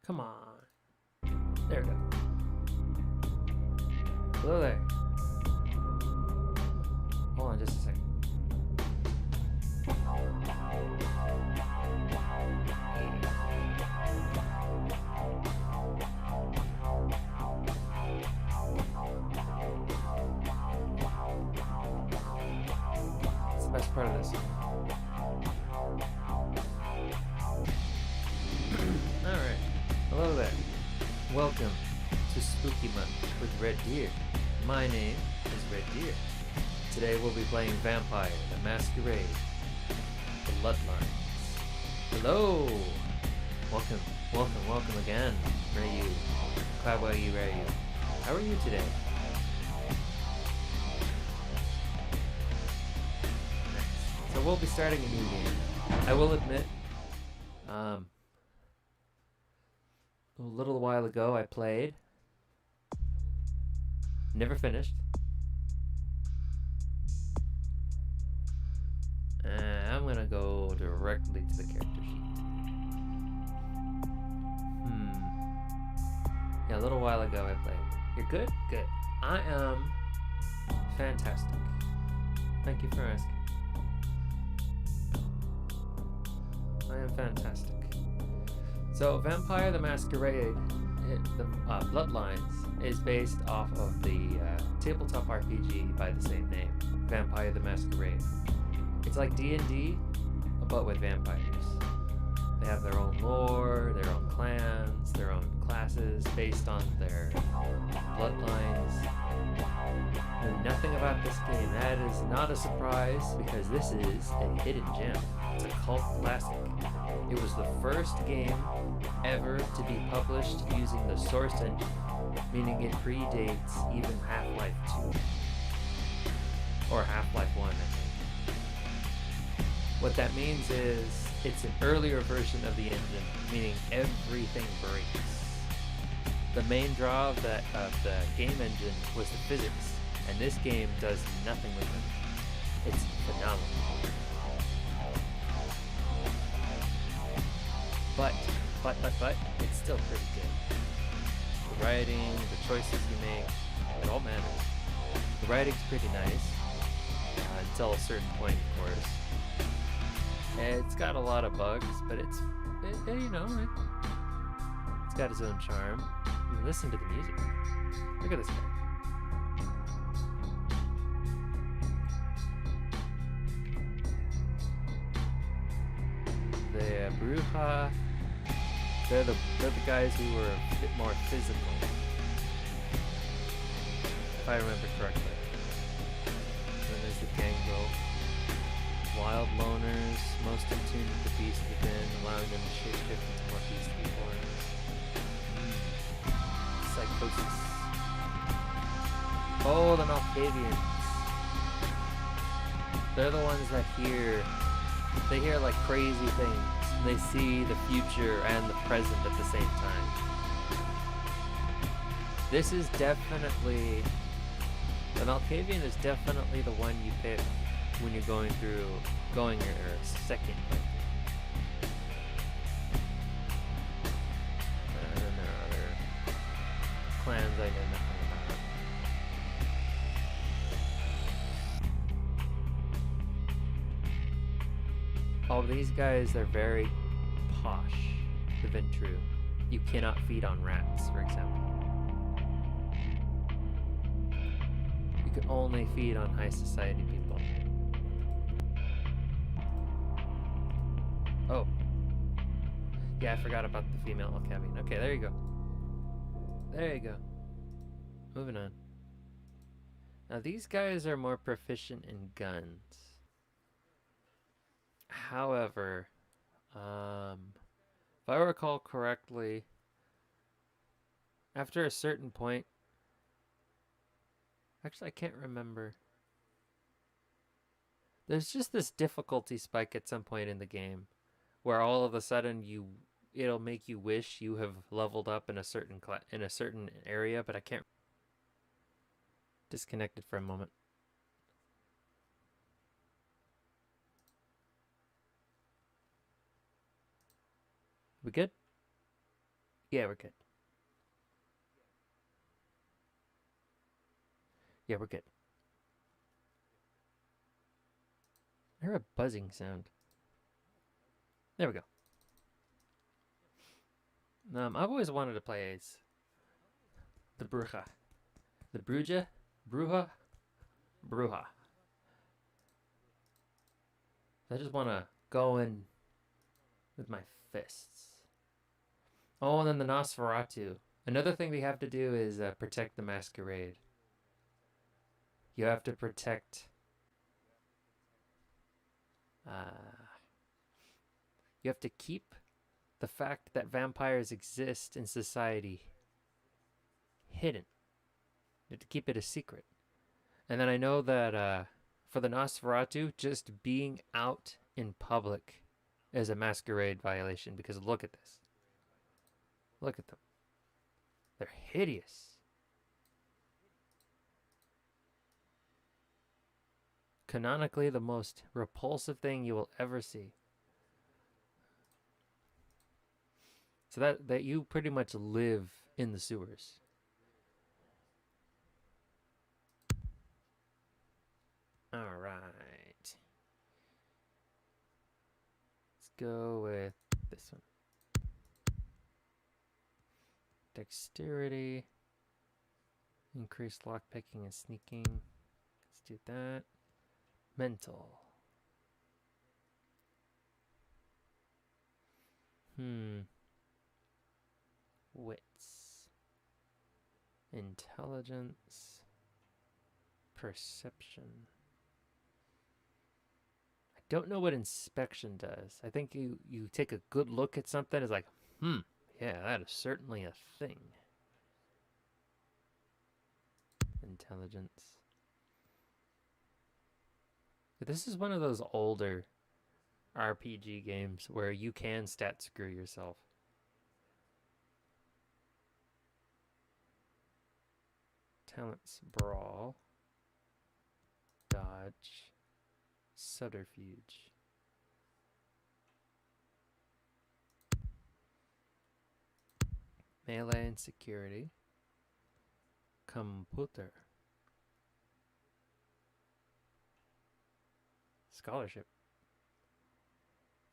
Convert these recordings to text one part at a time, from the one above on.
Come on. There we go. Hello there. Hold on just a second. It's the best part of this. Alright. Hello there. Welcome to Spooky Month with Red Deer. My name is Red Deer. Today we'll be playing Vampire, the Masquerade, Bloodlines. Hello! Welcome, welcome, welcome again, Rayu. Kawaii Rayu. How are you today? Nice. So we'll be starting a new game. I will admit, a little while ago I played. Never finished. I'm gonna go directly to the character sheet. Yeah, a little while ago I played. You're good? Good. I am fantastic. Thank you for asking. I am fantastic. So, Vampire the Masquerade, the Bloodlines, is based off of the tabletop RPG by the same name, Vampire the Masquerade. It's like D&D, but with vampires. They have their own lore, their own clans, their own classes based on their bloodlines. I know nothing about this game. That is not a surprise because this is a hidden gem. It's a cult classic. It was the first game ever to be published using the source engine, meaning it predates even Half-Life 2 or Half-Life 1, I think. What that means is it's an earlier version of the engine, meaning everything breaks. The main draw of the game engine was the physics, and this game does nothing with it. It's phenomenal. But, it's still pretty good. The writing, the choices you make, it all matters. The writing's pretty nice, until a certain point, of course. It's got a lot of bugs, but it's got its own charm. I mean, listen to the music. Look at this guy. The Bruja, they're the guys who were a bit more physical, if I remember correctly. Then there's the Gango. Wild loners, most in tune with the beast within, allowing them to shapeshift into more beastly forms. Psychosis. Oh, the Malkavians. They're the ones that they hear like crazy things. And they see the future and the present at the same time. This is definitely, the Malkavian is definitely the one you pick when you're going your second playthrough. There are other clans I know nothing about. All these guys are very posh, the Ventru. You cannot feed on rats, for example. You can only feed on high society people. Oh. Yeah, I forgot about the female Malkavian. Okay, there you go. There you go. Moving on. Now, these guys are more proficient in guns. However, if I recall correctly, after a certain point... Actually, I can't remember. There's just this difficulty spike at some point in the game, where all of a sudden it'll make you wish you have leveled up in a certain area, but I can't. Disconnected for a moment. We good? Yeah, we're good. Yeah, we're good. I heard a buzzing sound. There we go. I've always wanted to play as the Bruja. The Bruja? Bruja? Bruja. I just want to go in with my fists. Oh, and then the Nosferatu. Another thing we have to do is protect the Masquerade. You have to protect... you have to keep the fact that vampires exist in society hidden. You have to keep it a secret. And then I know that for the Nosferatu, just being out in public is a Masquerade violation, because look at this. Look at them. They're hideous. Canonically, the most repulsive thing you will ever see. So that you pretty much live in the sewers. All right. Let's go with this one. Dexterity. Increased lockpicking and sneaking. Let's do that. Mental. Wits. Intelligence. Perception. I don't know what inspection does. I think you take a good look at something, it's like, yeah, that is certainly a thing. Intelligence. This is one of those older RPG games where you can stat screw yourself. Talents: brawl, dodge, subterfuge. Melee and security. Computer. Scholarship.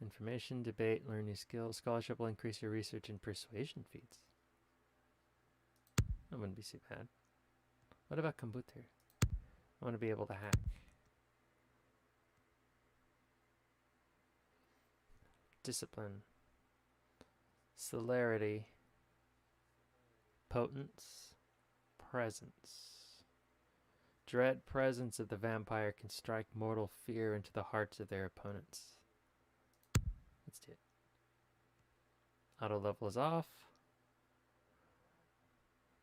Information, debate, learn new skills. Scholarship will increase your research and persuasion feats. That wouldn't be so bad. What about computer? I want to be able to hack. Discipline. Celerity. Potence. Presence. Dread presence of the vampire can strike mortal fear into the hearts of their opponents. Let's do it. Auto level is off.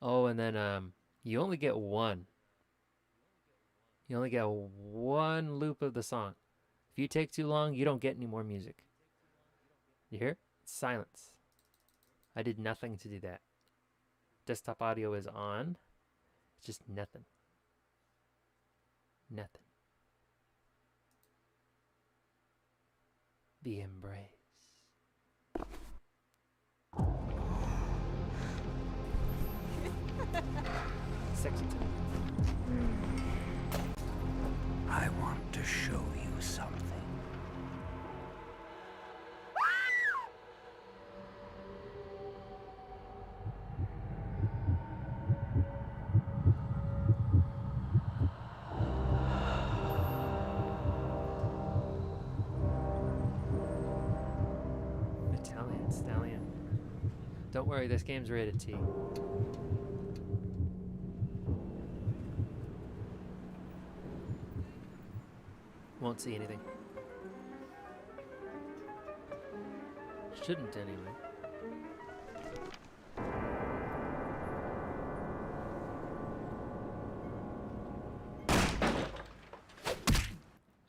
Oh, and then you only get one. You only get one loop of the song. If you take too long, you don't get any more music. You hear? It's silence. I did nothing to do that. Desktop audio is on. It's just nothing. Nothing. The embrace. Sexy time. I want to show you something. Italian stallion. Don't worry, this game's rated T. Won't see anything. Shouldn't anyway.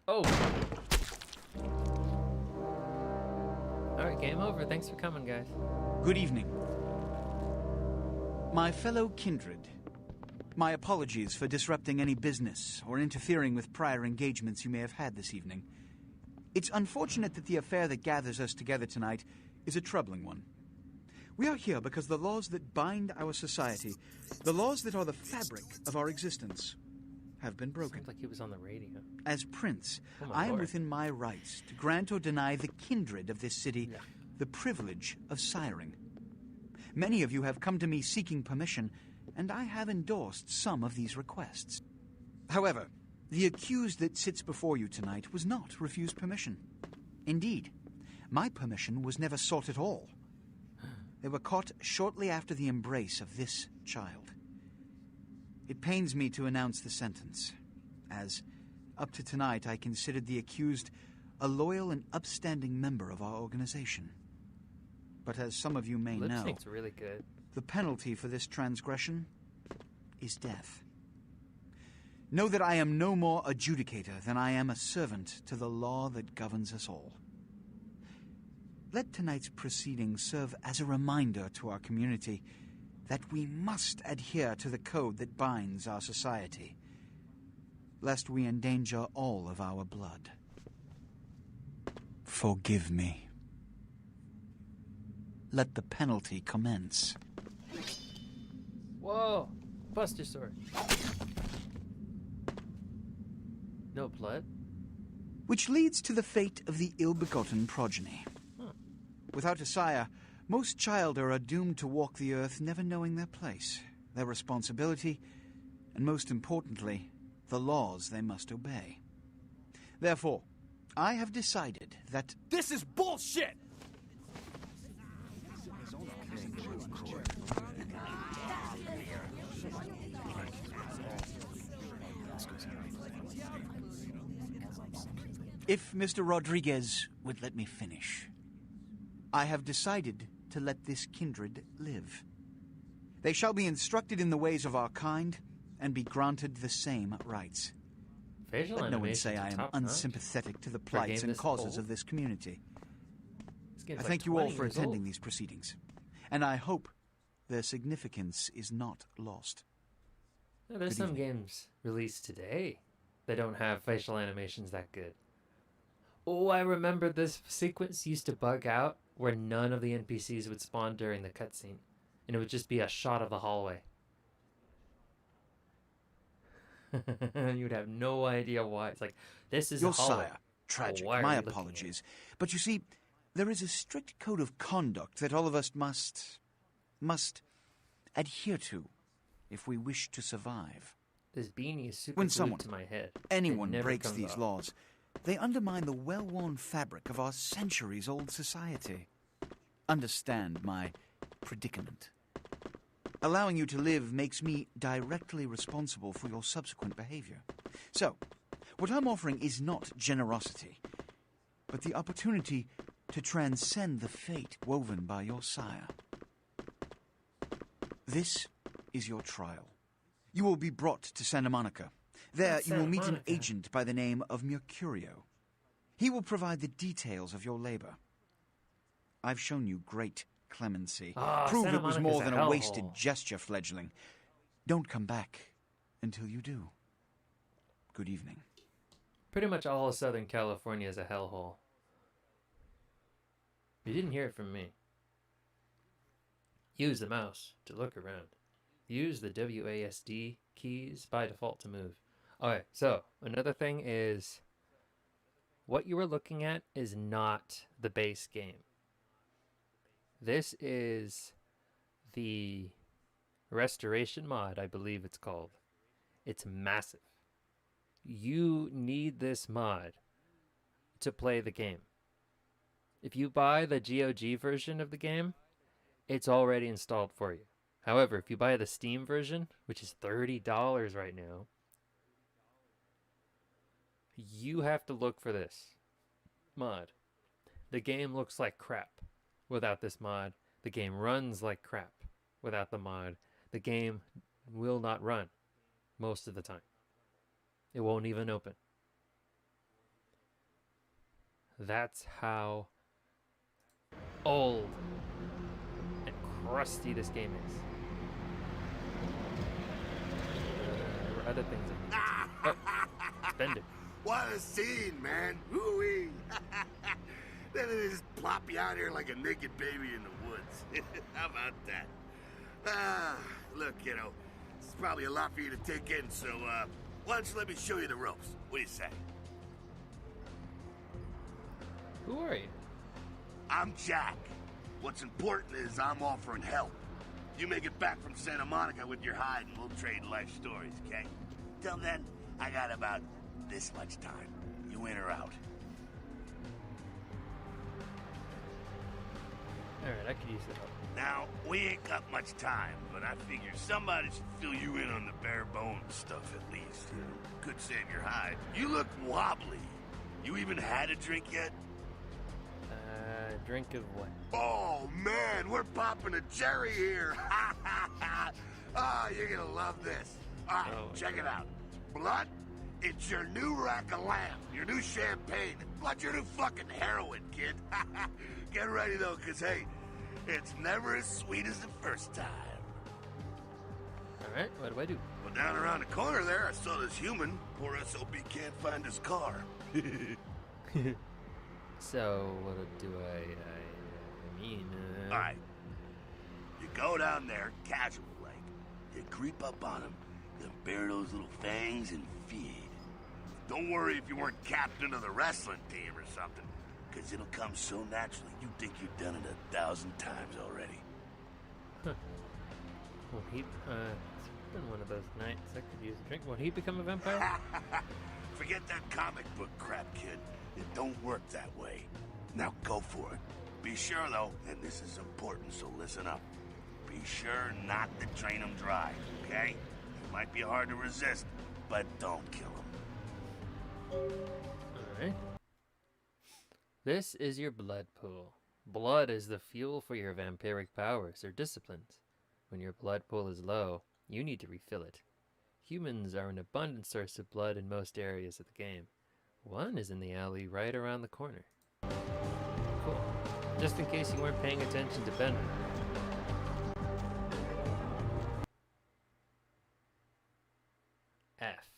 Oh! Alright, game over. Thanks for coming, guys. Good evening. My fellow kindred, my apologies for disrupting any business or interfering with prior engagements you may have had this evening. It's unfortunate that the affair that gathers us together tonight is a troubling one. We are here because the laws that bind our society, the laws that are the fabric of our existence, have been broken. Sounds like he was on the radio. As Prince, Oh my I am lord. within my rights to grant or deny the kindred of this city the privilege of siring. Many of you have come to me seeking permission, and I have endorsed some of these requests. However, the accused that sits before you tonight was not refused permission. Indeed, my permission was never sought at all. They were caught shortly after the embrace of this child. It pains me to announce the sentence, as up to tonight I considered the accused a loyal and upstanding member of our organization. But as some of you may Lip know, sync's really good. the penalty for this transgression is death. Know that I am no more adjudicator than I am a servant to the law that governs us all. Let tonight's proceedings serve as a reminder to our community that we must adhere to the code that binds our society, lest we endanger all of our blood. Forgive me. Let the penalty commence. Whoa! Buster sword. No blood? Which leads to the fate of the ill-begotten progeny. Without a sire, most childer are doomed to walk the earth never knowing their place, their responsibility, and most importantly, the laws they must obey. Therefore, I have decided that... This is bullshit! If Mr. Rodriguez would let me finish, I have decided to let this kindred live. They shall be instructed in the ways of our kind and be granted the same rights. Facial Let no one animations say are I am top-notch. unsympathetic to the a plights game and this causes old. of this community. This game's I like thank you all 20 for years attending old. these proceedings, and I hope their significance is not lost. Yeah, there's Good some evening. games released today that don't have facial animations that good. Oh, I remember this sequence used to bug out where none of the NPCs would spawn during the cutscene, and it would just be a shot of the hallway. You would have no idea why. It's like, this is Your a hallway. sire, tragic, why are my we looking at apologies. But you see, there is a strict code of conduct that all of us must adhere to if we wish to survive. This beanie is super When glued someone, to my head. anyone It never breaks comes these off. laws, they undermine the well-worn fabric of our centuries-old society. Understand my predicament. Allowing you to live makes me directly responsible for your subsequent behavior. So, what I'm offering is not generosity, but the opportunity to transcend the fate woven by your sire. This is your trial. You will be brought to Santa Monica. There, Not you will Santa meet an Monica. agent by the name of Mercurio. He will provide the details of your labor. I've shown you great clemency. Ah, Prove Santa it was Monica's more a than a wasted hellhole. gesture, fledgling. Don't come back until you do. Good evening. Pretty much all of Southern California is a hellhole. You didn't hear it from me. Use the mouse to look around. Use the WASD keys by default to move. Alright, so another thing is what you were looking at is not the base game. This is the restoration mod, I believe it's called. It's massive. You need this mod to play the game. If you buy the GOG version of the game, it's already installed for you. However, if you buy the Steam version, which is $30 right now, you have to look for this mod. The game looks like crap without this mod. The game runs like crap without the mod. The game will not run most of the time. It won't even open. That's how old and crusty this game is. There were other things I could do. Oh, spend it. What a scene, man! Woo-wee! Then they just plop you out here like a naked baby in the woods. How about that? Look, kiddo, this is probably a lot for you to take in, so, why don't you let me show you the ropes? What do you say? Who are you? I'm Jack. What's important is I'm offering help. You make it back from Santa Monica with your hide and we'll trade life stories, okay? Till then, I got about this much time. You in or out? Alright, I could use the help. Now, we ain't got much time, but I figure somebody should fill you in on the bare bones stuff at least. You know, could save your hide. You look wobbly. You even had a drink yet? Drink of what? Oh, man, we're popping a cherry here. You're gonna love this. All right, check it out. Blood, it's your new rack of lamb, your new champagne. Blood, your new fucking heroin, kid. Get ready, though, because, hey, it's never as sweet as the first time. All right, what do I do? Well, down around the corner there, I saw this human. Poor SOB can't find his car. So, what do I mean? All right. You go down there, casual like. You creep up on him, then bare those little fangs and feed. Don't worry if you weren't captain of the wrestling team or something, because it'll come so naturally you think you've done it 1,000 times already. Huh. Well, it's been one of those nights I could use a drink. Will he become a vampire? Forget that comic book crap, kid. It don't work that way. Now go for it. Be sure, though, and this is important, so listen up. Be sure not to drain them dry, okay? It might be hard to resist, but don't kill them. Alright. This is your blood pool. Blood is the fuel for your vampiric powers or disciplines. When your blood pool is low, you need to refill it. Humans are an abundant source of blood in most areas of the game. One is in the alley right around the corner. Cool. Just in case you weren't paying attention to Benner. F.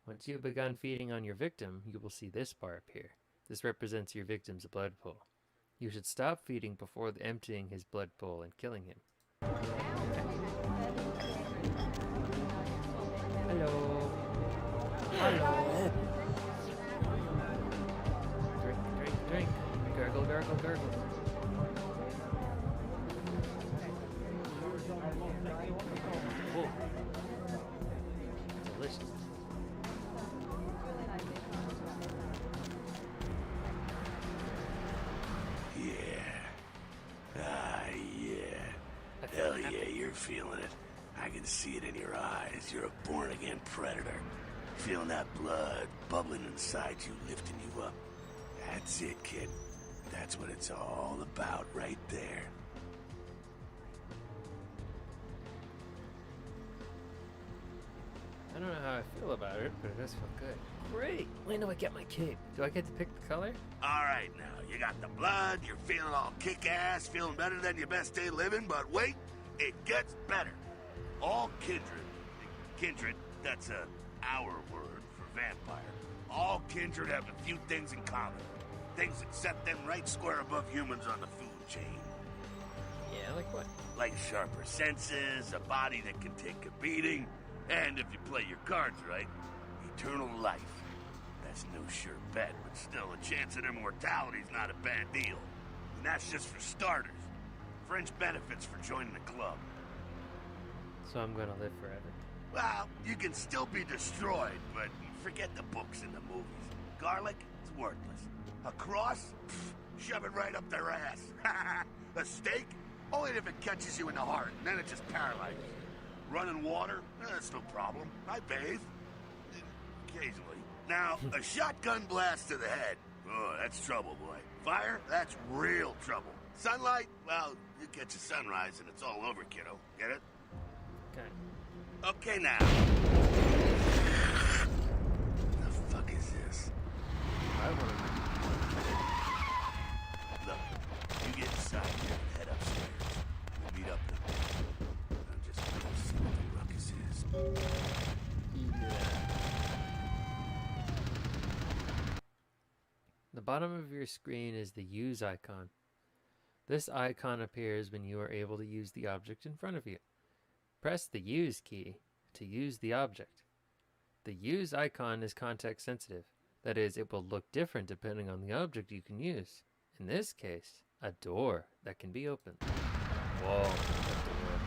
Once you have begun feeding on your victim, you will see this bar appear. This represents your victim's blood pool. You should stop feeding before emptying his blood pool and killing him. Hello. Hello. Drink, drink, drink. Gurgle, gurgle, gurgle. Cool. Delicious. Hell yeah, you're feeling it. I can see it in your eyes. You're a born-again predator. Feeling that blood bubbling inside you, lifting you up. That's it, kid. That's what it's all about right there. I don't know how I feel about it, but it does feel good. Great! When do I get my cape? Do I get to pick the color? Alright now, you got the blood, you're feeling all kick-ass, feeling better than your best day living, but wait, it gets better. All kindred, that's our word for vampire. All kindred have a few things in common. Things that set them right square above humans on the food chain. Yeah, like what? Like sharper senses, a body that can take a beating, and if you play your cards right, eternal life. That's no sure bet, but still, a chance at immortality's not a bad deal. And that's just for starters. Fringe benefits for joining the club. So I'm gonna live forever. Well, you can still be destroyed, but forget the books and the movies. Garlic, it's worthless. A cross? Pfft, shove it right up their ass. A steak? Only if it catches you in the heart, and then it just paralyzes you. Running water? That's no problem. I bathe. Occasionally. Now, a shotgun blast to the head. Oh, that's trouble, boy. Fire? That's real trouble. Sunlight? Well, you catch a sunrise and it's all over, kiddo. Get it? Okay. Okay, now. The fuck is this? I want to. Look, you get inside here and head upstairs. We'll meet up in a bit. I'm just gonna see what the ruckus is. Yeah. The bottom of your screen is the use icon. This icon appears when you are able to use the object in front of you. Press the use key to use the object. The use icon is context sensitive. That is, it will look different depending on the object you can use. In this case, a door that can be opened. Whoa, a door.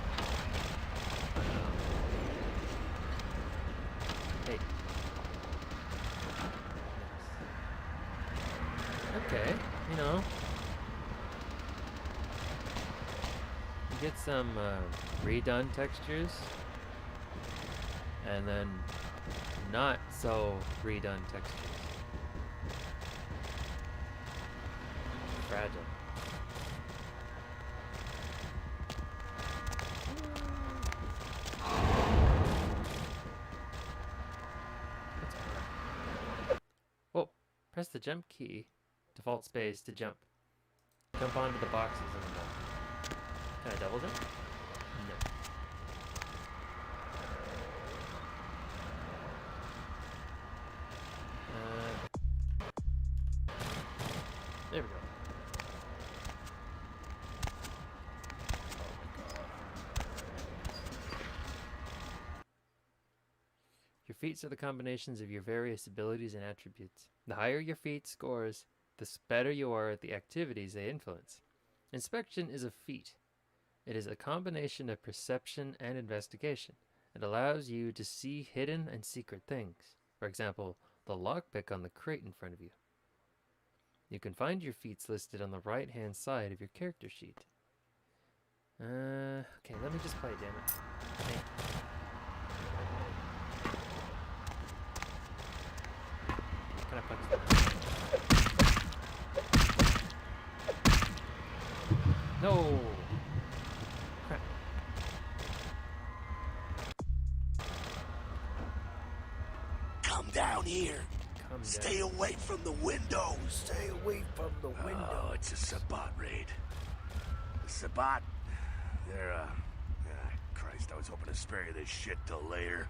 Hey. Okay, you know. You get some redone textures. And then not so redone textures. Fragile. Whoa, press the jump key, default space to jump. Jump onto the boxes in the wall. Can I double jump? No. There we go. Your feats are the combinations of your various abilities and attributes. The higher your feat scores, the better you are at the activities they influence. Inspection is a feat. It is a combination of perception and investigation. It allows you to see hidden and secret things. For example, the lockpick on the crate in front of you. You can find your feats listed on the right-hand side of your character sheet. Okay, let me just play, damn it. Hey. Can I punch that? No! Crap. Come down here. Come Stay down. away from the windows. Stay away from the window. Oh, it's a Sabbat raid. The Sabbat, they're, Christ, I was hoping to spare you this shit till later.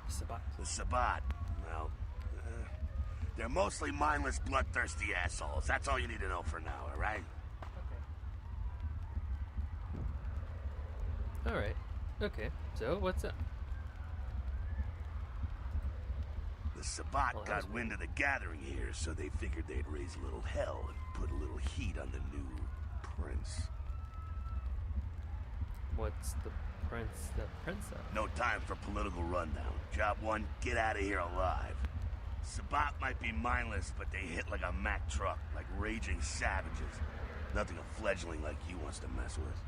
Sabbat. The Sabbat, well, they're mostly mindless, bloodthirsty assholes. That's all you need to know for now, alright? Alright. Okay, so what's up? The Sabbat Well, that got was wind of the gathering here, so they figured they'd raise a little hell and put a little heat on the new prince. What's the prince of? No time for political rundown. Job one, get out of here alive. Sabbat might be mindless, but they hit like a Mack truck, like raging savages. Nothing a fledgling like you wants to mess with.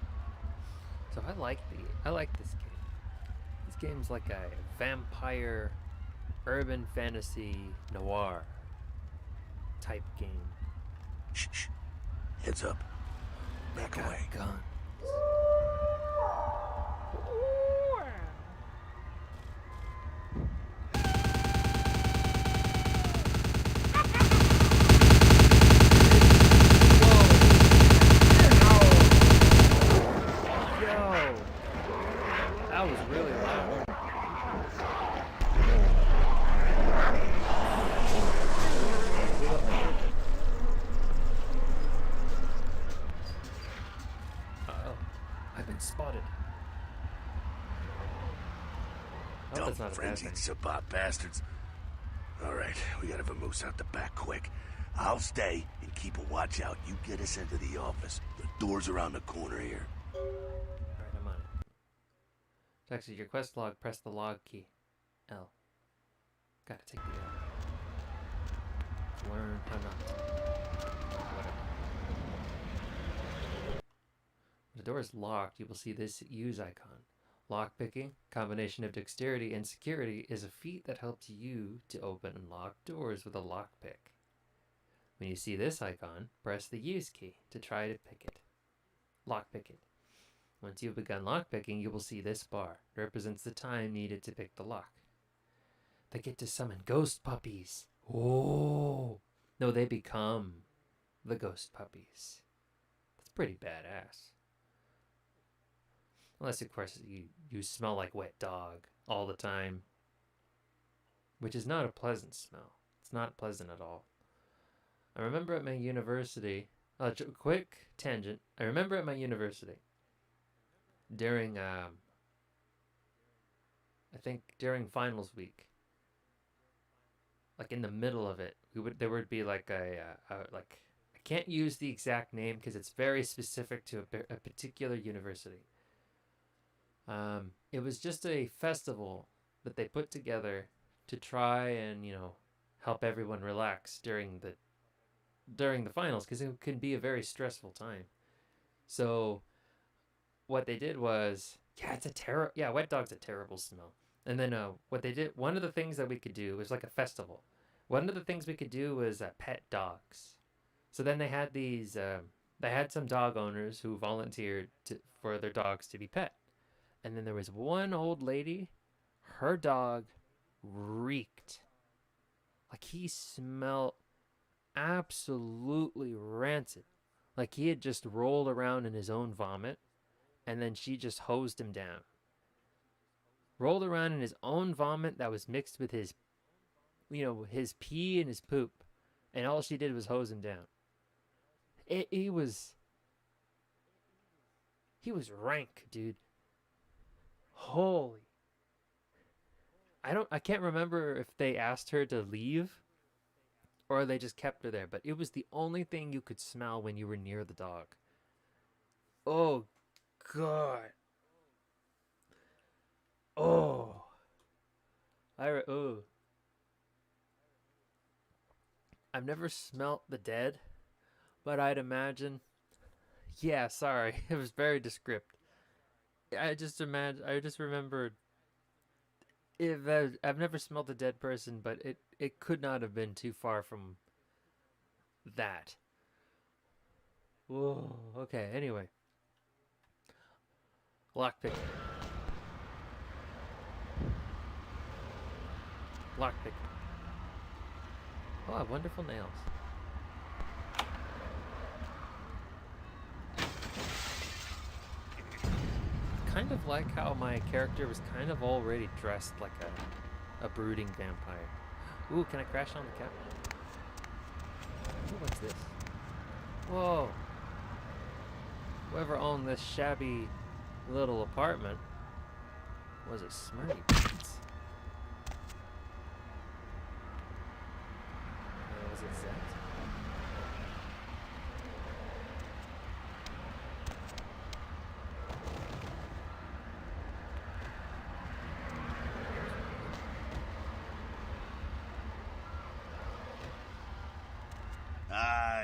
So I like this game. This game's like a vampire, urban fantasy, noir type game. Shh, shh. Heads up. Back away. Guns. That was really loud. Uh-oh. I've been spotted. Oh, Dumb, that's not a bad frenzied thing. Sabbat bastards. Alright, we gotta vamoose out the back quick. I'll stay and keep a watch out. You get us into the office. The door's around the corner here. Alright, I'm on it. To exit your quest log, press the log key. L. Gotta take the L. Learn how not to. Whatever. When the door is locked, you will see this use icon. Lockpicking, combination of dexterity and security, is a feat that helps you to open and lock doors with a lockpick. When you see this icon, press the use key to try to pick it. Lockpick it. Once you've begun lockpicking, you will see this bar. It represents the time needed to pick the lock. They get to summon ghost puppies. Oh! No, they become the ghost puppies. That's pretty badass. Unless, of course, you smell like wet dog all the time. Which is not a pleasant smell. It's not pleasant at all. I remember at my university. Quick tangent. I remember at my university during I think during finals week, like in the middle of it, there would be like like, I can't use the exact name because it's very specific to a particular university. It was just a festival that they put together to try and help everyone relax during the finals, because it can be a very stressful time. So what they did was, wet dog's a terrible smell. And then what they did, one of the things that we could do was like a festival. One of the things we could do was pet dogs. So then they had they had some dog owners who volunteered for their dogs to be pet. And then there was one old lady, her dog reeked. Like, he smelled absolutely rancid. Like, he had just rolled around in his own vomit, and then she just hosed him down. Rolled around in his own vomit that was mixed with his pee and his poop, and all she did was hose him down. He was rank, dude. Holy. I can't remember if they asked her to leave or they just kept her there, but it was the only thing you could smell when you were near the dog. Oh, God. Oh. I've never smelt the dead, but I'd imagine. Yeah, sorry. It was very descriptive. I just remembered. I've never smelled a dead person, but it could not have been too far from that. Whoa. Okay. Anyway, lockpicking. Oh, wonderful nails. Kind of like how my character was kind of already dressed like a brooding vampire. Ooh, can I crash on the couch? Ooh, what's this? Whoa. Whoever owned this shabby little apartment was a smarty pants. Was it Zet?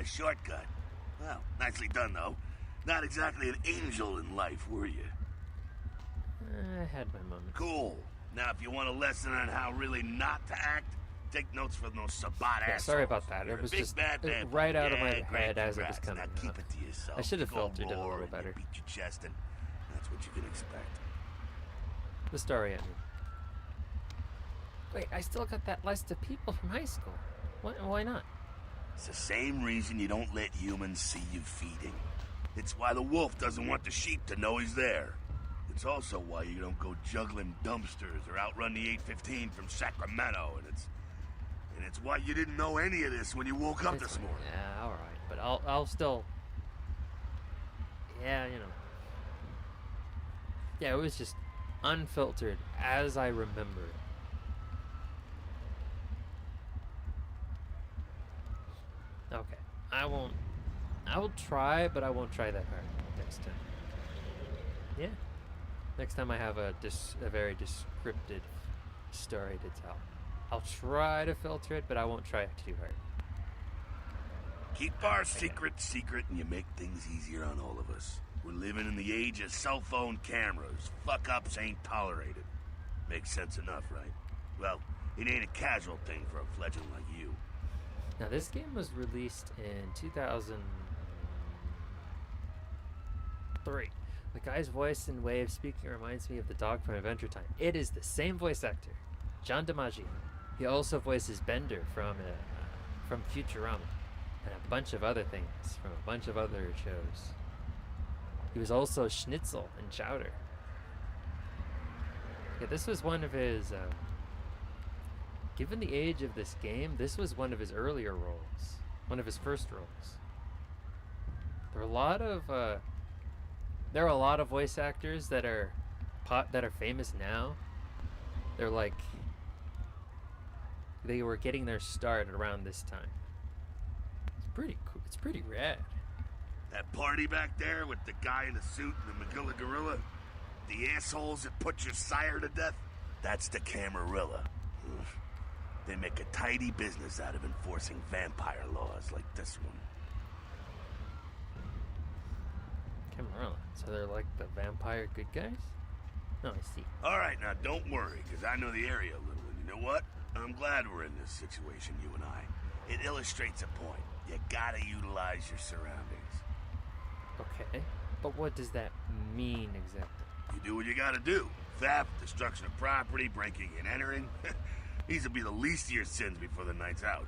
Shortcut. Well, nicely done, though. Not exactly an angel in life, were you? I had my moments. Cool. Now, if you want a lesson on how really not to act, take notes from those Sabat assholes. Sorry about that. It was just right out of my head as it was coming out. Keep it to yourself. I should have filtered it a little better. Beat your chest, and that's what you can expect. The story ended. Wait, I still got that list of people from high school. Why not? It's the same reason you don't let humans see you feeding. It's why the wolf doesn't want the sheep to know he's there. It's also why you don't go juggling dumpsters or outrun the 815 from Sacramento, and it's why you didn't know any of this when you woke up this morning. Yeah, all right, but I'll still. Yeah, Yeah, it was just unfiltered as I remember it. Okay, I will try, but I won't try that hard next time. Yeah, next time I have a very descriptive story to tell. I'll try to filter it, but I won't try too hard. Keep our secret, and you make things easier on all of us. We're living in the age of cell phone cameras. Fuck-ups ain't tolerated. Makes sense enough, right? Well, it ain't a casual thing for a fledgling like you. Now, this game was released in 2003. The guy's voice and way of speaking reminds me of the dog from Adventure Time. It is the same voice actor, John DiMaggio. He also voices Bender from Futurama and a bunch of other things from a bunch of other shows. He was also Schnitzel in Chowder. Yeah, this was one of his... given the age of this game, this was one of his earlier roles. One of his first roles. There are a lot of voice actors that are famous now. They're like, they were getting their start around this time. It's pretty cool. It's pretty rad. That party back there with the guy in the suit and the Magilla Gorilla? The assholes that put your sire to death? That's the Camarilla. They make a tidy business out of enforcing vampire laws like this one. Camarilla. So they're like the vampire good guys? Oh, I see. Alright, now don't worry, because I know the area a little, and you know what? I'm glad we're in this situation, you and I. It illustrates a point. You gotta utilize your surroundings. Okay, but what does that mean exactly? You do what you gotta do. Theft, destruction of property, breaking and entering. These will be the least of your sins before the night's out.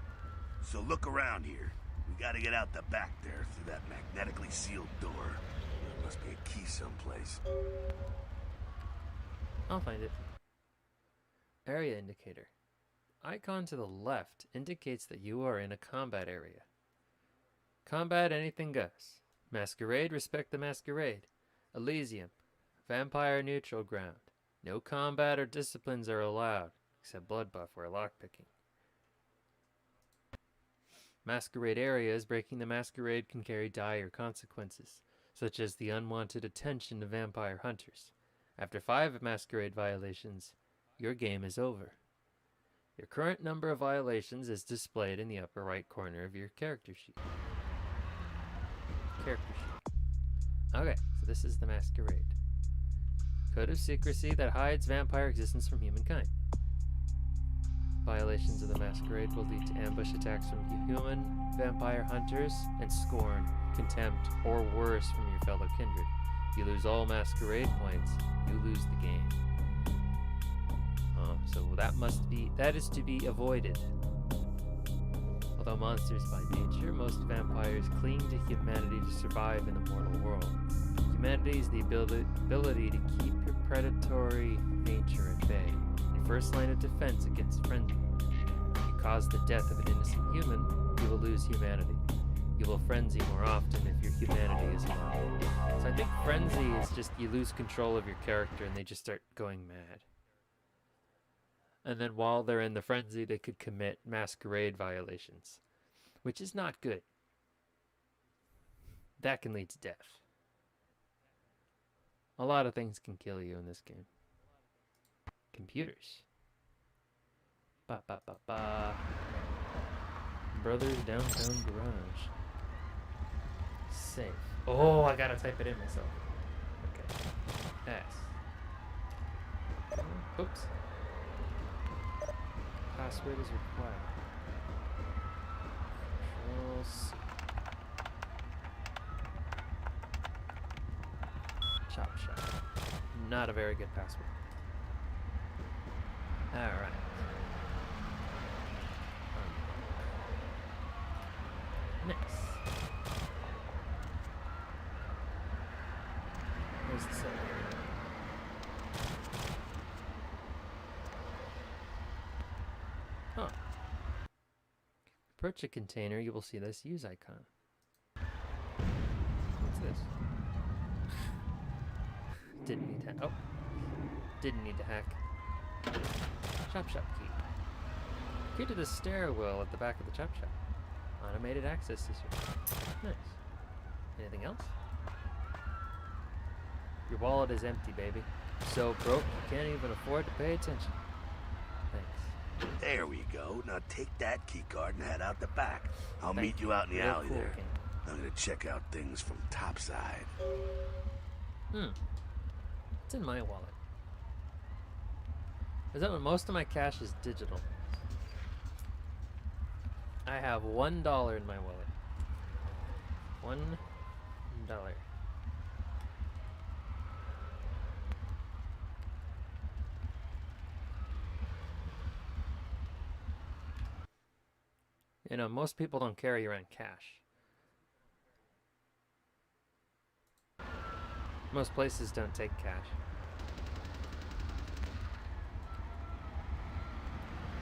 So look around here. We gotta get out the back there through that magnetically sealed door. There must be a key someplace. I'll find it. Area indicator. Icon to the left indicates that you are in a combat area. Combat anything goes. Masquerade, respect the Masquerade. Elysium, vampire neutral ground. No combat or disciplines are allowed, except blood buff or lockpicking. Masquerade areas, breaking the Masquerade can carry dire consequences, such as the unwanted attention of vampire hunters. After 5 Masquerade violations, your game is over. Your current number of violations is displayed in the upper right corner of your character sheet. Okay, so this is the Masquerade. Code of secrecy that hides vampire existence from humankind. Violations of the Masquerade will lead to ambush attacks from human, vampire hunters, and scorn, contempt, or worse from your fellow kindred. If you lose all Masquerade points, you lose the game. So that is to be avoided. Although monsters by nature, most vampires cling to humanity to survive in the mortal world. Humanity is the ability to keep your predatory nature at bay, your first line of defense against frenzy. If you cause the death of an innocent human, you will lose humanity. You will frenzy more often if your humanity is low. So I think frenzy is just you lose control of your character and they just start going mad. And then while they're in the frenzy, they could commit Masquerade violations, which is not good. That can lead to death. A lot of things can kill you in this game. Computers. Ba ba ba ba. Brothers Downtown Garage. Safe. Oh, I gotta type it in myself. Okay. S. Oops. Password is required. Control C. Chop shop. Not a very good password. Alright. Next. Where's the set? Huh. Approach a container, you will see this use icon. What's this? Didn't need to didn't need to hack. Chop shop key. Key to the stairwell at the back of the chop shop. Automated access system. Nice. Anything else? Your wallet is empty, baby. So broke you can't even afford to pay attention. Thanks. There we go. Now take that key card and head out the back. I'll meet you out in the Real alley cool, there. King. I'm gonna check out things from topside. It's in my wallet. Is that when most of my cash is digital? I have $1 in my wallet. $1. You know, most people don't carry around cash. Most places don't take cash.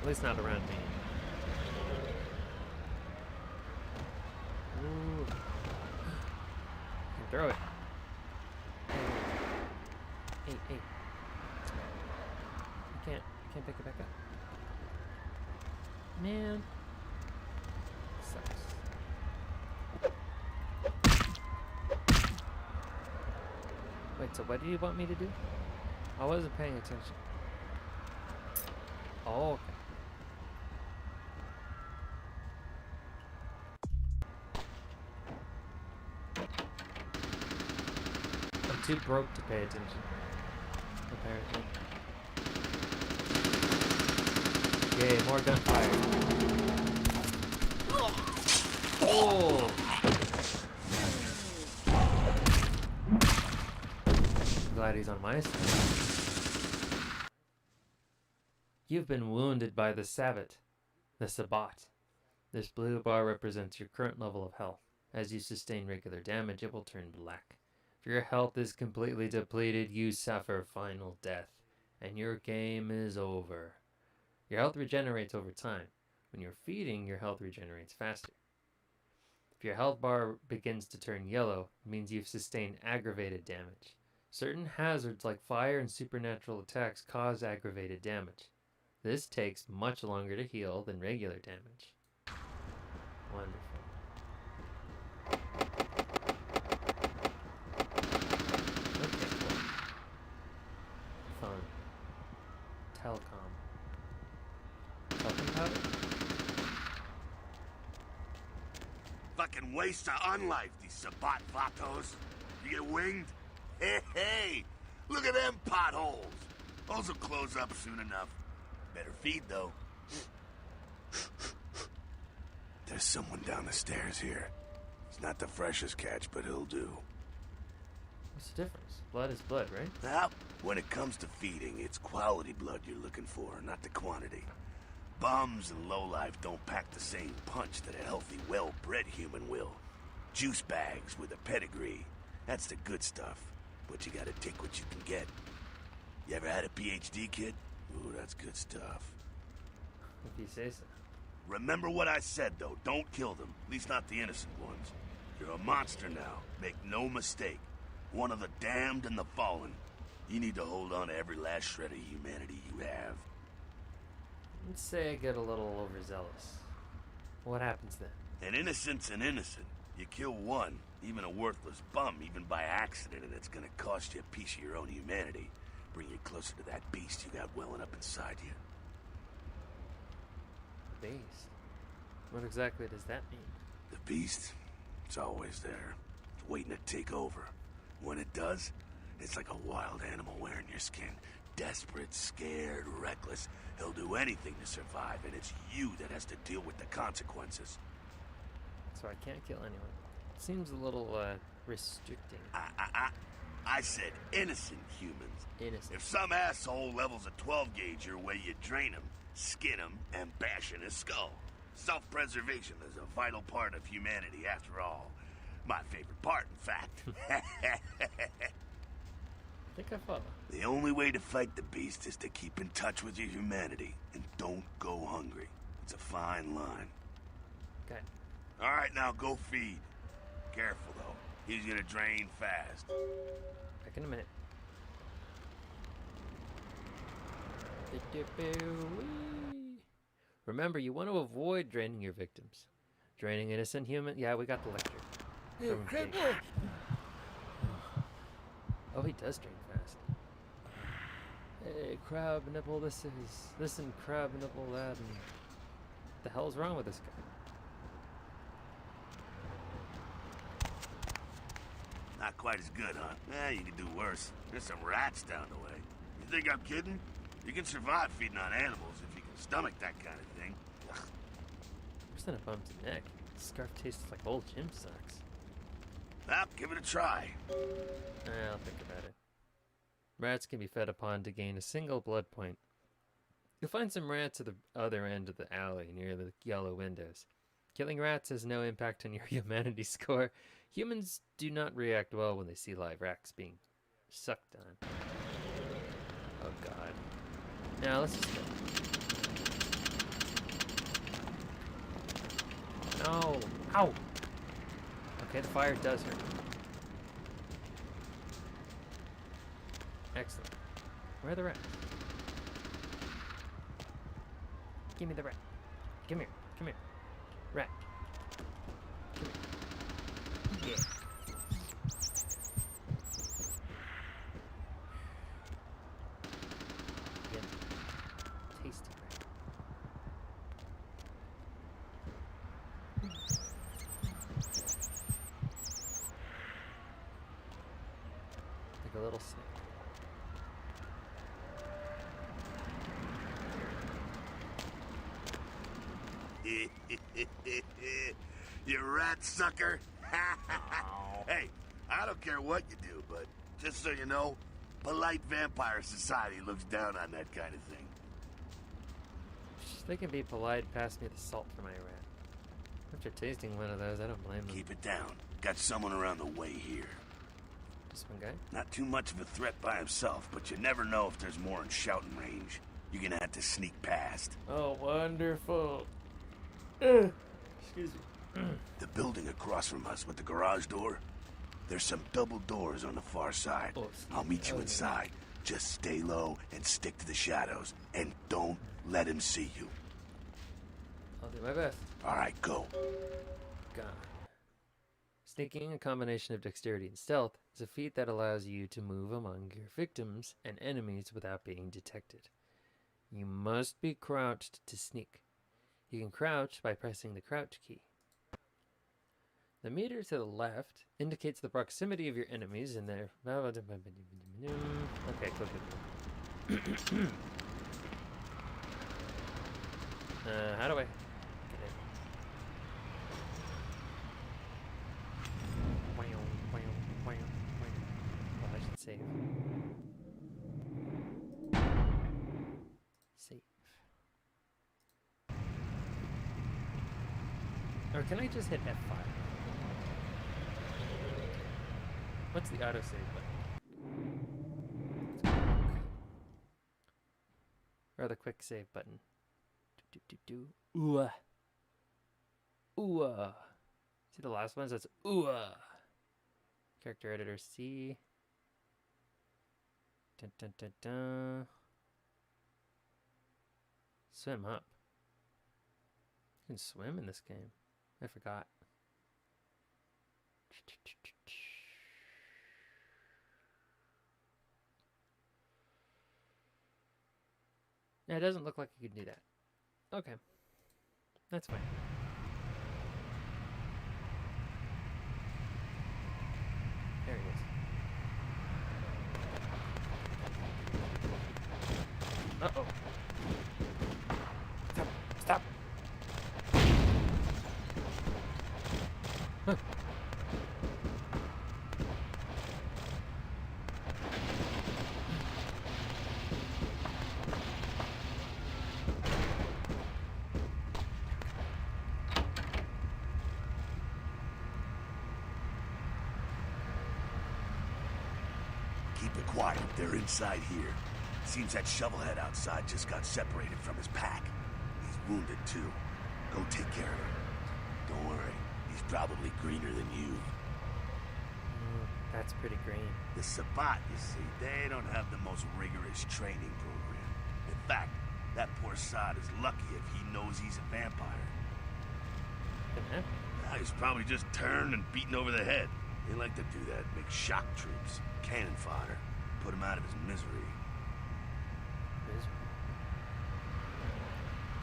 At least not around me. Ooh. Throw it. Hey. You can't pick it back up. Man. Sucks. Wait, so what do you want me to do? I wasn't paying attention. Oh, okay. I'm too broke to pay attention, apparently. Yay, more gunfire. Oh! Glad he's on my side. You've been wounded by the Sabbat, the Sabbat. This blue bar represents your current level of health. As you sustain regular damage, it will turn black. If your health is completely depleted, you suffer final death, and your game is over. Your health regenerates over time. When you're feeding, your health regenerates faster. If your health bar begins to turn yellow, it means you've sustained aggravated damage. Certain hazards like fire and supernatural attacks cause aggravated damage. This takes much longer to heal than regular damage. Wonderful. Okay, cool. Fun. Telecom. Telecom powder? Fucking waste of unlife, these Sabbat vatos. You get winged? Hey! Look at them potholes! Those will close up soon enough. Better feed, though. There's someone down the stairs here. He's not the freshest catch, but he'll do. What's the difference? Blood is blood, right? Well, when it comes to feeding, it's quality blood you're looking for, not the quantity. Bums and lowlife don't pack the same punch that a healthy, well-bred human will. Juice bags with a pedigree. That's the good stuff. But you gotta take what you can get. You ever had a PhD, kid? Ooh, that's good stuff. If you say so. Remember what I said, though. Don't kill them. At least not the innocent ones. You're a monster now. Make no mistake. One of the damned and the fallen. You need to hold on to every last shred of humanity you have. Let's say I get a little overzealous. What happens then? An innocent's an innocent. You kill one, even a worthless bum, even by accident, and it's gonna cost you a piece of your own humanity. Bring you closer to that beast you got welling up inside you. Beast? What exactly does that mean? The beast? It's always there. It's waiting to take over. When it does, it's like a wild animal wearing your skin. Desperate, scared, reckless. He'll do anything to survive, and it's you that has to deal with the consequences. So I can't kill anyone. Seems a little, restricting. I said innocent humans. Innocent. If some asshole levels a 12 gauge your way, you drain him, skin him, and bash in his skull. Self-preservation is a vital part of humanity, after all. My favorite part, in fact. I think I follow. The only way to fight the beast is to keep in touch with your humanity, and don't go hungry. It's a fine line. Okay. All right, now go feed. Careful, though. He's gonna drain fast. Back in a minute. Remember, you want to avoid draining your victims. Draining innocent human. Yeah, we got the lecture. From Jake. Oh, he does drain fast. Hey, crab nibble, listen, crab nibble that, and what the hell's wrong with this guy? Not quite as good, huh? You can do worse. There's some rats down the way. You think I'm kidding? You can survive feeding on animals if you can stomach that kind of thing. Ugh. Worse than a bumped neck. This scarf tastes like old gym socks. Well, give it a try. I'll think about it. Rats can be fed upon to gain a single blood point. You'll find some rats at the other end of the alley near the yellow windows. Killing rats has no impact on your humanity score. Humans do not react well when they see live rats being sucked on. Oh god. Now let's just go. No! Ow! Okay, the fire does hurt. Excellent. Where are the rats? Give me the rat. Come here. Come here. Rat. Come here. Yeah. Yum. Tasty rat. Like a little snake. You rat sucker. Hey, I don't care what you do, but just so you know, polite vampire society looks down on that kind of thing. They can be polite, pass me the salt for my rat. After tasting one of those, I don't blame them. Keep it down. Got someone around the way here. Just one guy? Not too much of a threat by himself, but you never know if there's more in shouting range. You're gonna have to sneak past. Oh, wonderful. Excuse me. The building across from us with the garage door, there's some double doors on the far side. Oh, I'll meet you yeah. inside. Just stay low and stick to the shadows, and don't let him see you. I'll do my best. All right, go. Gone. Sneaking, a combination of dexterity and stealth, is a feat that allows you to move among your victims and enemies without being detected. You must be crouched to sneak. You can crouch by pressing the crouch key. The meter to the left indicates the proximity of your enemies and their... Okay, cool. How do I get in? Oh, I should save. Save. Or can I just hit F5? What's the autosave button? Or the quick save button. Ooh. Ooh. See the last one? So it's ooh. Character editor C. Dun, dun, dun, dun. Swim up. You can swim in this game. I forgot. Yeah, it doesn't look like you could do that. Okay. That's fine. There he is. Uh-oh. Stop. Stop. Huh. Keep it quiet. They're inside here. Seems that shovelhead outside just got separated from his pack. He's wounded, too. Go take care of him. Don't worry. He's probably greener than you. That's pretty green. The Sabbat, you see, they don't have the most rigorous training program. In fact, that poor sod is lucky if he knows he's a vampire. He's probably just turned and beaten over the head. They like to do that, make shock troops, cannon fodder, put him out of his misery.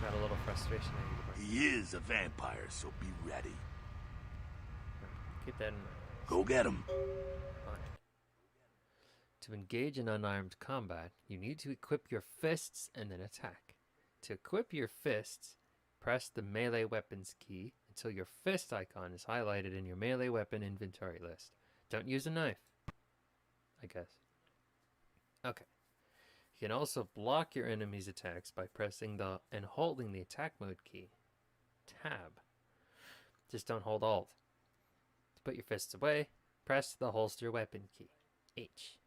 Got a little frustration I need to work. He is a vampire, so be ready. Keep that in mind. Go get him. On it. To engage in unarmed combat, you need to equip your fists and then attack. To equip your fists, press the melee weapons key until your fist icon is highlighted in your melee weapon inventory list. Don't use a knife, I guess. Okay. You can also block your enemy's attacks by pressing the and holding the attack mode key, Tab. Just don't hold Alt. To put your fists away, press the holster weapon key, H.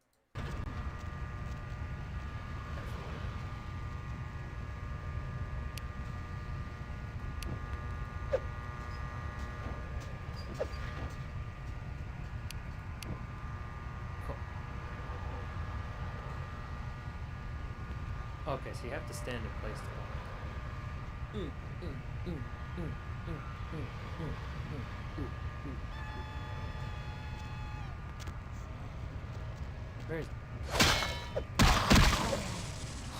Okay, so you have to stand in place to walk. Where's...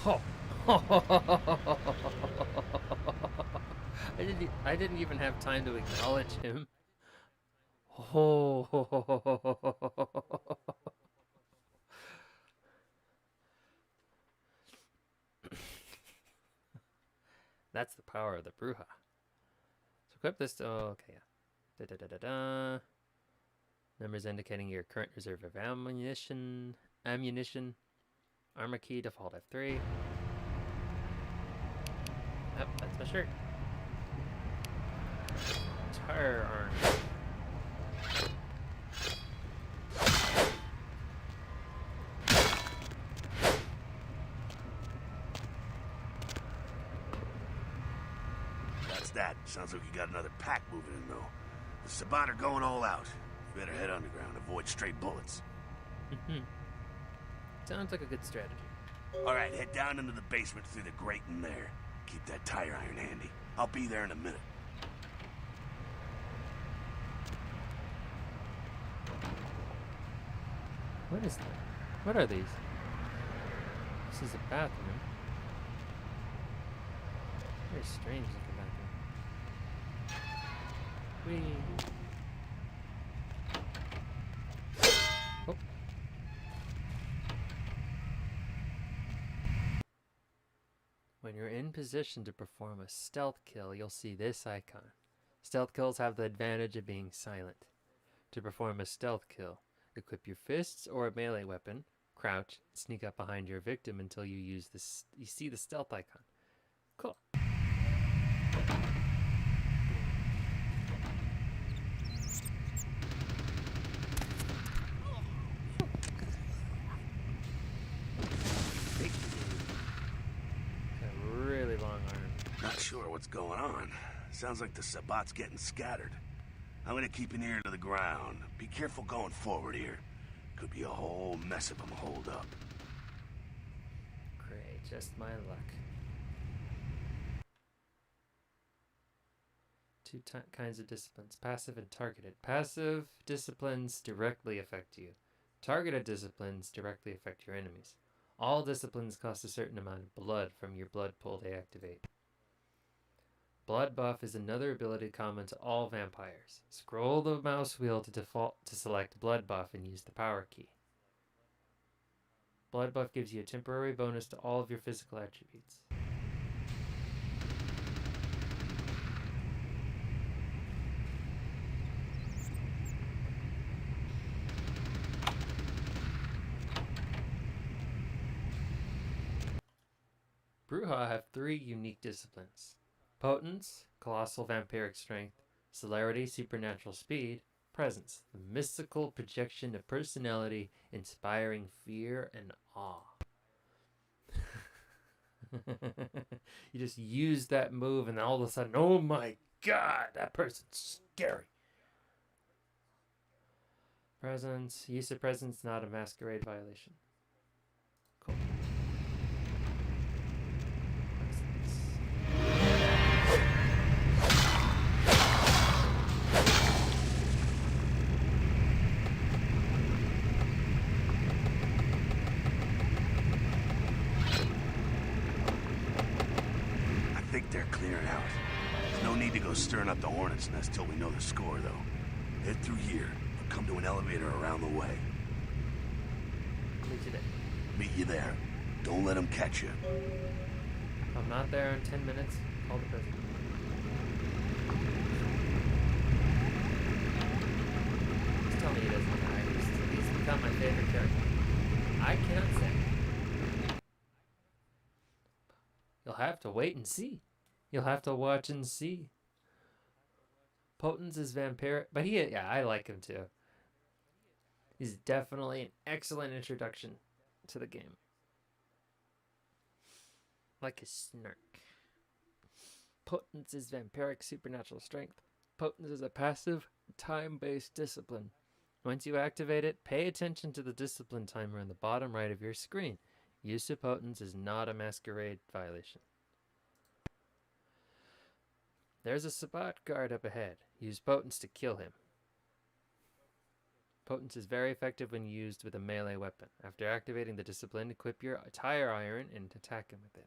Oh. I didn't even have time to acknowledge him. Oh. That's the power of the Bruja. So equip this. Oh, okay, yeah. Da-da-da-da-da. Numbers indicating your current reserve of ammunition. Armor key, default F3. Yep, that's my shirt. Tire arm. That's that. Sounds like you got another pack moving in, though. The Sabbat are going all out. You better head underground, avoid stray bullets. Sounds like a good strategy. Alright, head down into the basement through the grate in there. Keep that tire iron handy. I'll be there in a minute. What is that? What are these? This is a bathroom. Very strange looking bathroom. Whee! Oh. When you're in position to perform a stealth kill, you'll see this icon. Stealth kills have the advantage of being silent. To perform a stealth kill, equip your fists or a melee weapon, crouch, sneak up behind your victim until you see the stealth icon. Cool. Big dude. Got a really long arm. Not sure what's going on. Sounds like the Sabbat's getting scattered. I'm gonna keep an ear to the ground. Be careful going forward here. Could be a whole mess of them holed up. Great, just my luck. Two kinds of disciplines, passive and targeted. Passive disciplines directly affect you. Targeted disciplines directly affect your enemies. All disciplines cost a certain amount of blood from your blood pool to activate. Blood buff is another ability common to all vampires. Scroll the mouse wheel to select blood buff and use the power key. Blood buff gives you a temporary bonus to all of your physical attributes. Bruja have 3 unique disciplines. Potence, colossal vampiric strength, celerity, supernatural speed, presence, the mystical projection of personality, inspiring fear and awe. You just use that move and all of a sudden, oh my god, that person's scary. Presence, use of presence, not a masquerade violation. Cool. Stirring up the hornet's nest till we know the score, though. Head through here. We'll come to an elevator around the way. Meet you there. Meet you there. Don't let them catch you. If I'm not there in 10 minutes, call the president. Just tell me he doesn't die. He's become my favorite character. I cannot say. You'll have to wait and see. You'll have to watch and see. Potence is vampiric, but I like him too. He's definitely an excellent introduction to the game. Like his snark. Potence is vampiric supernatural strength. Potence is a passive, time-based discipline. Once you activate it, pay attention to the discipline timer on the bottom right of your screen. Use of potence is not a masquerade violation. There's a Sabbat guard up ahead. Use potence to kill him. Potence is very effective when used with a melee weapon. After activating the discipline, equip your tire iron and attack him with it.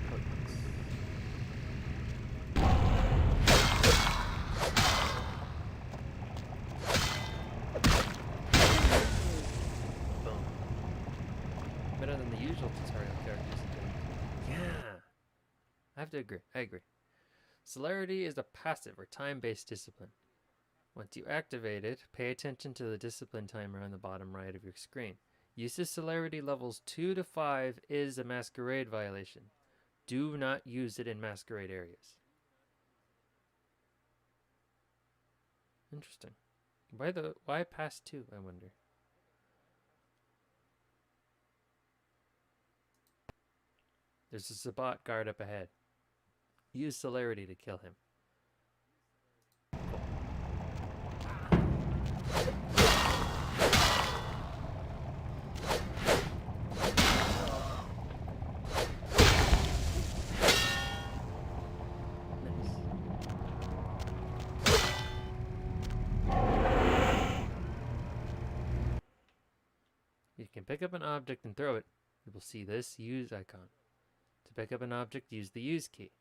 Potence. Boom. Better than the usual tutorial characters. Yeah. I have to agree. I agree. Celerity is a passive or time-based discipline. Once you activate it, pay attention to the discipline timer on the bottom right of your screen. Use of celerity levels 2 to 5 is a masquerade violation. Do not use it in masquerade areas. Interesting. Why past 2, I wonder? There's a Sabbat guard up ahead. Use celerity to kill him. You can pick up an object and throw it. You will see this use icon. To pick up an object, use the use key.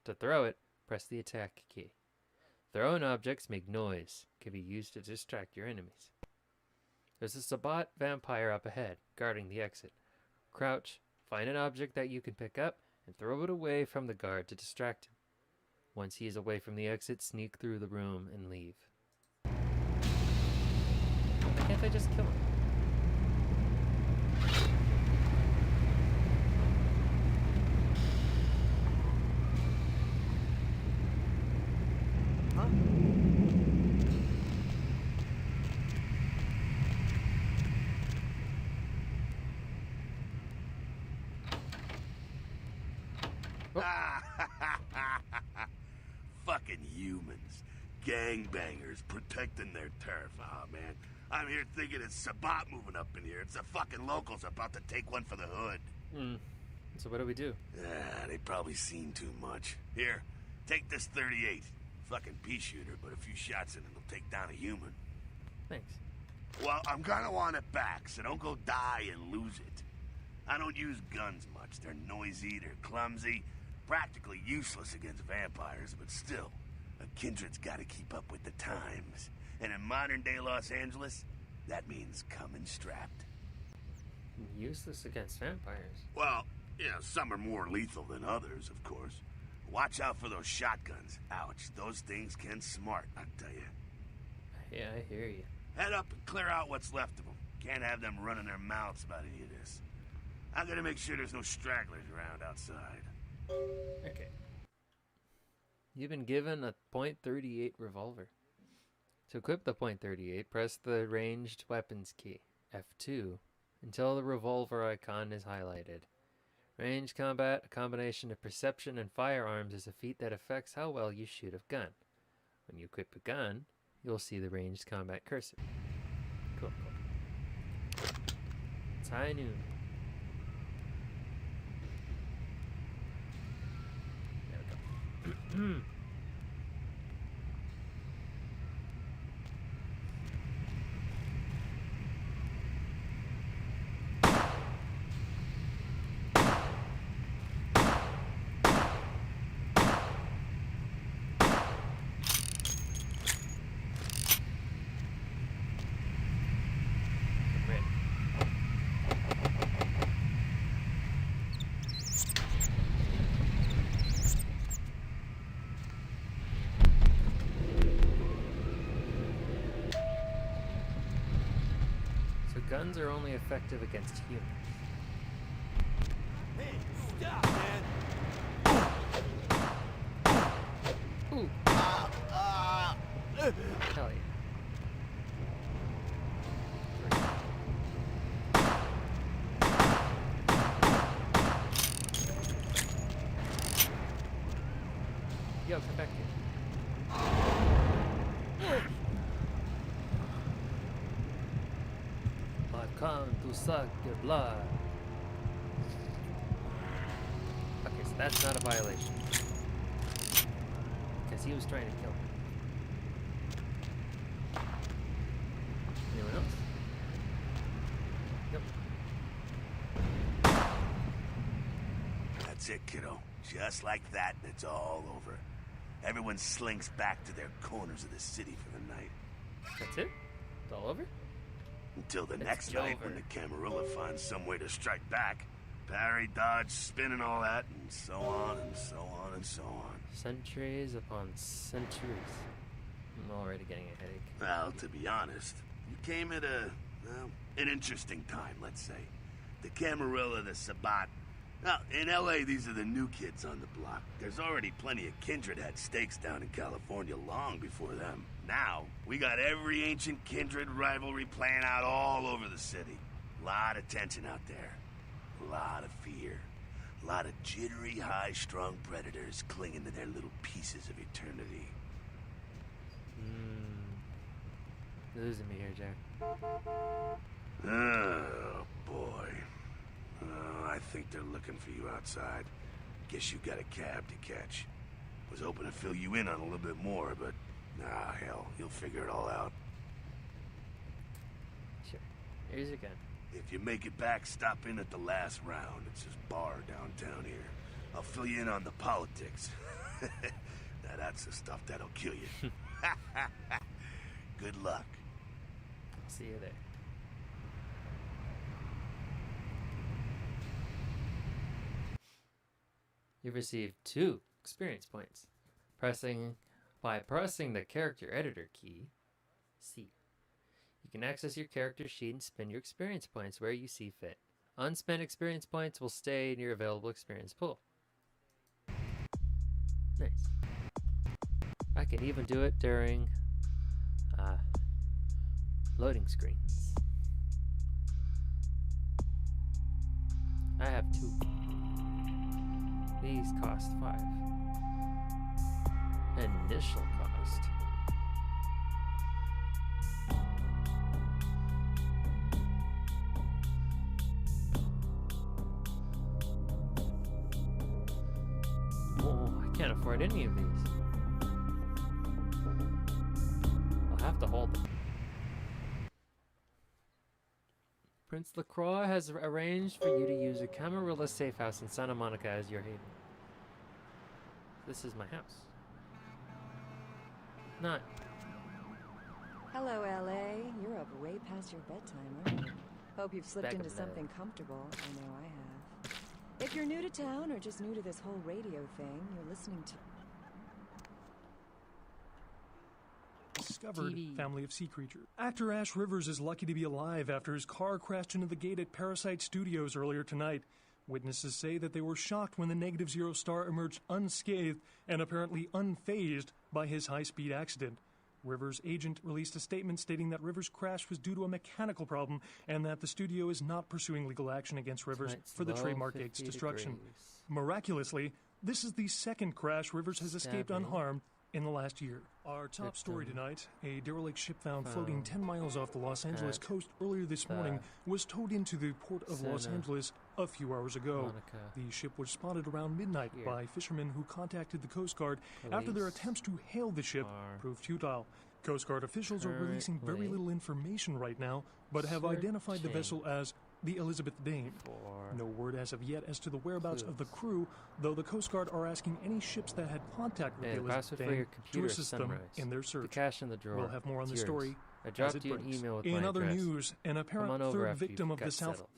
To throw it, press the attack key. Thrown objects make noise. Can be used to distract your enemies. There's a Sabbat vampire up ahead, guarding the exit. Crouch, find an object that you can pick up, and throw it away from the guard to distract him. Once he is away from the exit, sneak through the room and leave. Why can't I just kill him? Fucking humans. Gangbangers protecting their turf. Oh, man. I'm here thinking it's Sabbat moving up in here. It's the fucking locals about to take one for the hood. So what do we do? They probably seen too much. Here, take this 38. Fucking pea shooter, but a few shots in it will take down a human. Thanks. Well, I'm gonna want it back, so don't go die and lose it. I don't use guns much. They're noisy, they're clumsy, practically useless against vampires, but still, a kindred's gotta keep up with the times. And in modern-day Los Angeles, that means coming strapped. Useless against vampires. Well, yeah, some are more lethal than others, of course. Watch out for those shotguns. Ouch, those things can smart, I tell you. Yeah, I hear you. Head up and clear out what's left of them. Can't have them running their mouths about any of this. I gotta make sure there's no stragglers around outside. Okay. You've been given a .38 revolver. To equip the .38, press the ranged weapons key, F2, until the revolver icon is highlighted. Ranged combat, a combination of perception and firearms, is a feat that affects how well you shoot a gun. When you equip a gun, you'll see the ranged combat cursor. Cool. It's high noon. There we go. Guns are only effective against humans. Hey, stop, man! Ooh. Hell yeah. Yo, come back here. come to suck your blood. Okay, so that's not a violation. Because he was trying to kill me. Anyone else? Yep. That's it, kiddo. Just like that, and it's all over. Everyone slinks back to their corners of the city for the night. That's it? It's all over? Until the It's next night over. when the Camarilla finds some way to strike back. Parry, dodge, spin and all that, and so on and so on and so on. Centuries upon centuries. I'm already getting a headache. Well, to be honest, you came at an interesting time, let's say. The Camarilla, the Sabat. Now, in L.A., these are the new kids on the block. There's already plenty of kindred had stakes down in California long before them. Now, we got every ancient kindred rivalry playing out all over the city. A lot of tension out there. A lot of fear. A lot of jittery, high-strung predators clinging to their little pieces of eternity. Losing me here, Jack. Oh, boy. I think they're looking for you outside. Guess you got a cab to catch. Was hoping to fill you in on a little bit more, but nah, hell, you'll figure it all out. Sure. Here's your gun. If you make it back, stop in at the last round. It's this bar downtown here. I'll fill you in on the politics. Now that's the stuff that'll kill you. Good luck. See you there. You've received 2 experience points. By pressing the character editor key, C, you can access your character sheet and spend your experience points where you see fit. Unspent experience points will stay in your available experience pool. Nice. I can even do it during loading screens. I have 2. These cost 5. Initial cost. Oh, I can't afford any of these. I'll have to hold them. Prince LaCroix has arranged for you to use a Camarilla safe house in Santa Monica as your haven. This is my house. Not. Hello, LA. You're up way past your bedtime, aren't you? Hope you've slipped Back into up there. something comfortable. I know I have. If you're new to town or just new to this whole radio thing, you're listening to... Discovered TV. family of sea creatures. Actor Ash Rivers is lucky to be alive after his car crashed into the gate at Parasite Studios earlier tonight. Witnesses say that they were shocked when the Negative Zero star emerged unscathed and apparently unfazed by his high-speed accident. Rivers' agent released a statement stating that Rivers' crash was due to a mechanical problem and that the studio is not pursuing legal action against Rivers Tonight's for the low, trademark 50 gate's destruction. degrees. Miraculously, this is the second crash Rivers has escaped Stabbing. unharmed in the last year. Our top story Victim. tonight, a derelict ship found floating 10 miles off the Los Angeles at coast earlier this morning was towed into the port of Los Santa Angeles a few hours ago. Monica. The ship was spotted around midnight Here. by fishermen who contacted the Coast Guard after their Police attempts to hail the ship are proved futile. Coast Guard officials are releasing very currently little information right now, but have identified the searching vessel as the Elizabeth Dane. For No word as of yet as to the whereabouts of the crew, though the Coast Guard are asking any ships that had contact with Hey, the the Elizabeth password for Dane your to computer is assist them Sunrise. in their The search. cash in the drawer. We'll have more on It's the yours. story I as dropped it you an breaks. email with In my other address. news, an Come apparent on over third after victim you've of got the South settled.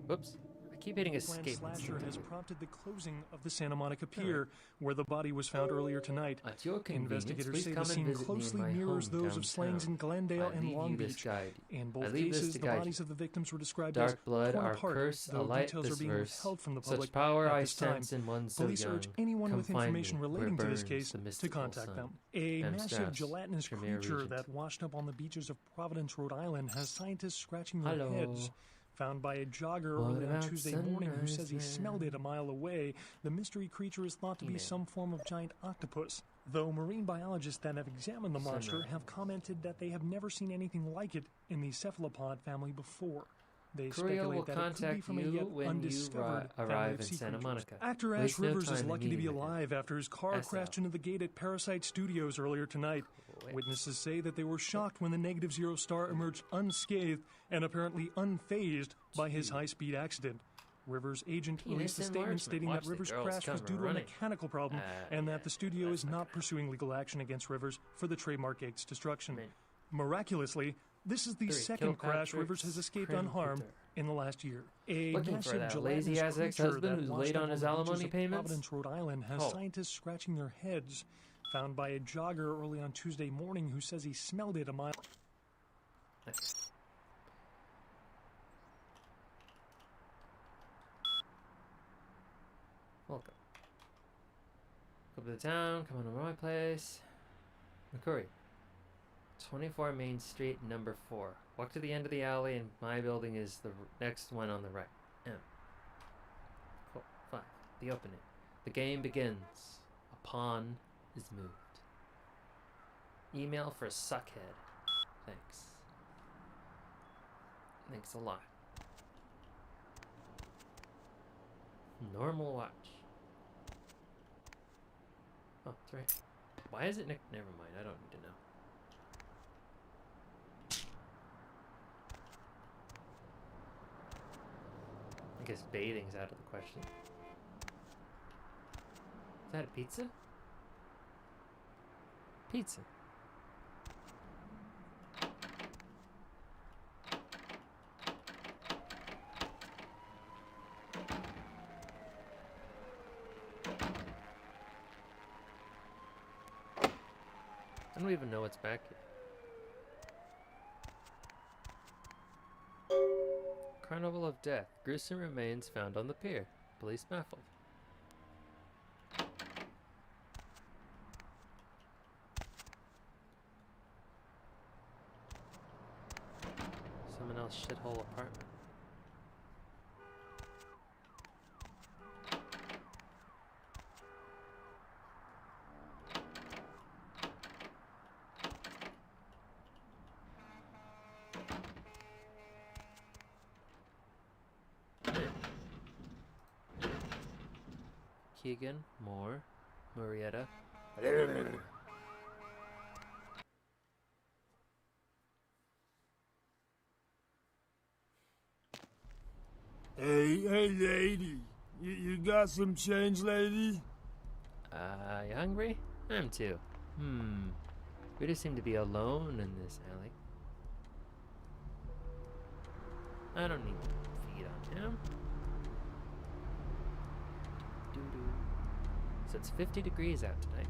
Whoops. I keep hitting planned escape. slasher has prompted the closing of the Santa Monica Pier, where the body was found earlier tonight. At your convenience, Investigators please say the come and scene visit me in closely my mirrors home those of slayings in downtown. Glendale I and leave Long you this Beach. guide. In I both leave this cases, to the guide bodies you. of the victims were described Dark as blood, torn our apart, curse, though alight details this are being verse. withheld from the Such public power at I this time. sense in one so Police young. urge anyone Come with find information me, where relating to this burns case the to mystical contact sun. them. A M. massive Strauss, gelatinous Premier creature Regent. that washed up on the beaches of Providence, Rhode Island, has scientists scratching their Hello. heads. Found by a jogger What early on about Tuesday morning who says he Sunrise smelled it a Land? mile away, the mystery creature is thought to be Email. some form of giant octopus. Though marine biologists that have examined the monster Sunrise. have commented that they have never seen anything like it in the cephalopod family before. They Courier will speculate that it could be contact from a you yet when you undiscovered family arrive of in sea Santa creatures. Monica. Actor Ash Waste no Rivers is time in lucky to be meeting with him. alive after his car crashed into the gate at Parasite Studios earlier tonight. Quit. Witnesses say that they were shocked when the negative zero star emerged unscathed and apparently unfazed by his high-speed accident. Rivers' agent released a statement stating that Rivers' crash was due to a mechanical problem and that the studio is not pursuing legal action against Rivers for the trademark gate's destruction. Miraculously, this is the second crash Rivers has escaped unharmed in the last year. A Looking for massive that gelatinous lazy-ass creature ex-husband that who's washed late up on his the beaches alimony of payments? Providence, Rhode Island, has scientists scratching their heads. Found by a jogger early on Tuesday morning who says he smelled it a mile. Nice. Welcome. Go to the town, come on to my place. McCurry. 24 Main Street, number 4. Walk to the end of the alley, and my building is the next one on the right. M. Cool. 5. The opening. The game begins. A pawn is moved. Email for Suckhead. Thanks. Thanks a lot. Normal watch. Oh, that's right. Why is it Nick? Never mind, I don't need to know. I guess bathing's out of the question. Is that a pizza? Pizza. I don't even know what's back here. Carnival of Death. Gruesome remains found on the pier. Police baffled. Someone else shithole apartment. Keegan, Moore, Marietta. Hey, lady. You got some change, lady? You hungry? I'm too. We just seem to be alone in this alley. I don't need to feed on him. So it's 50 degrees out tonight.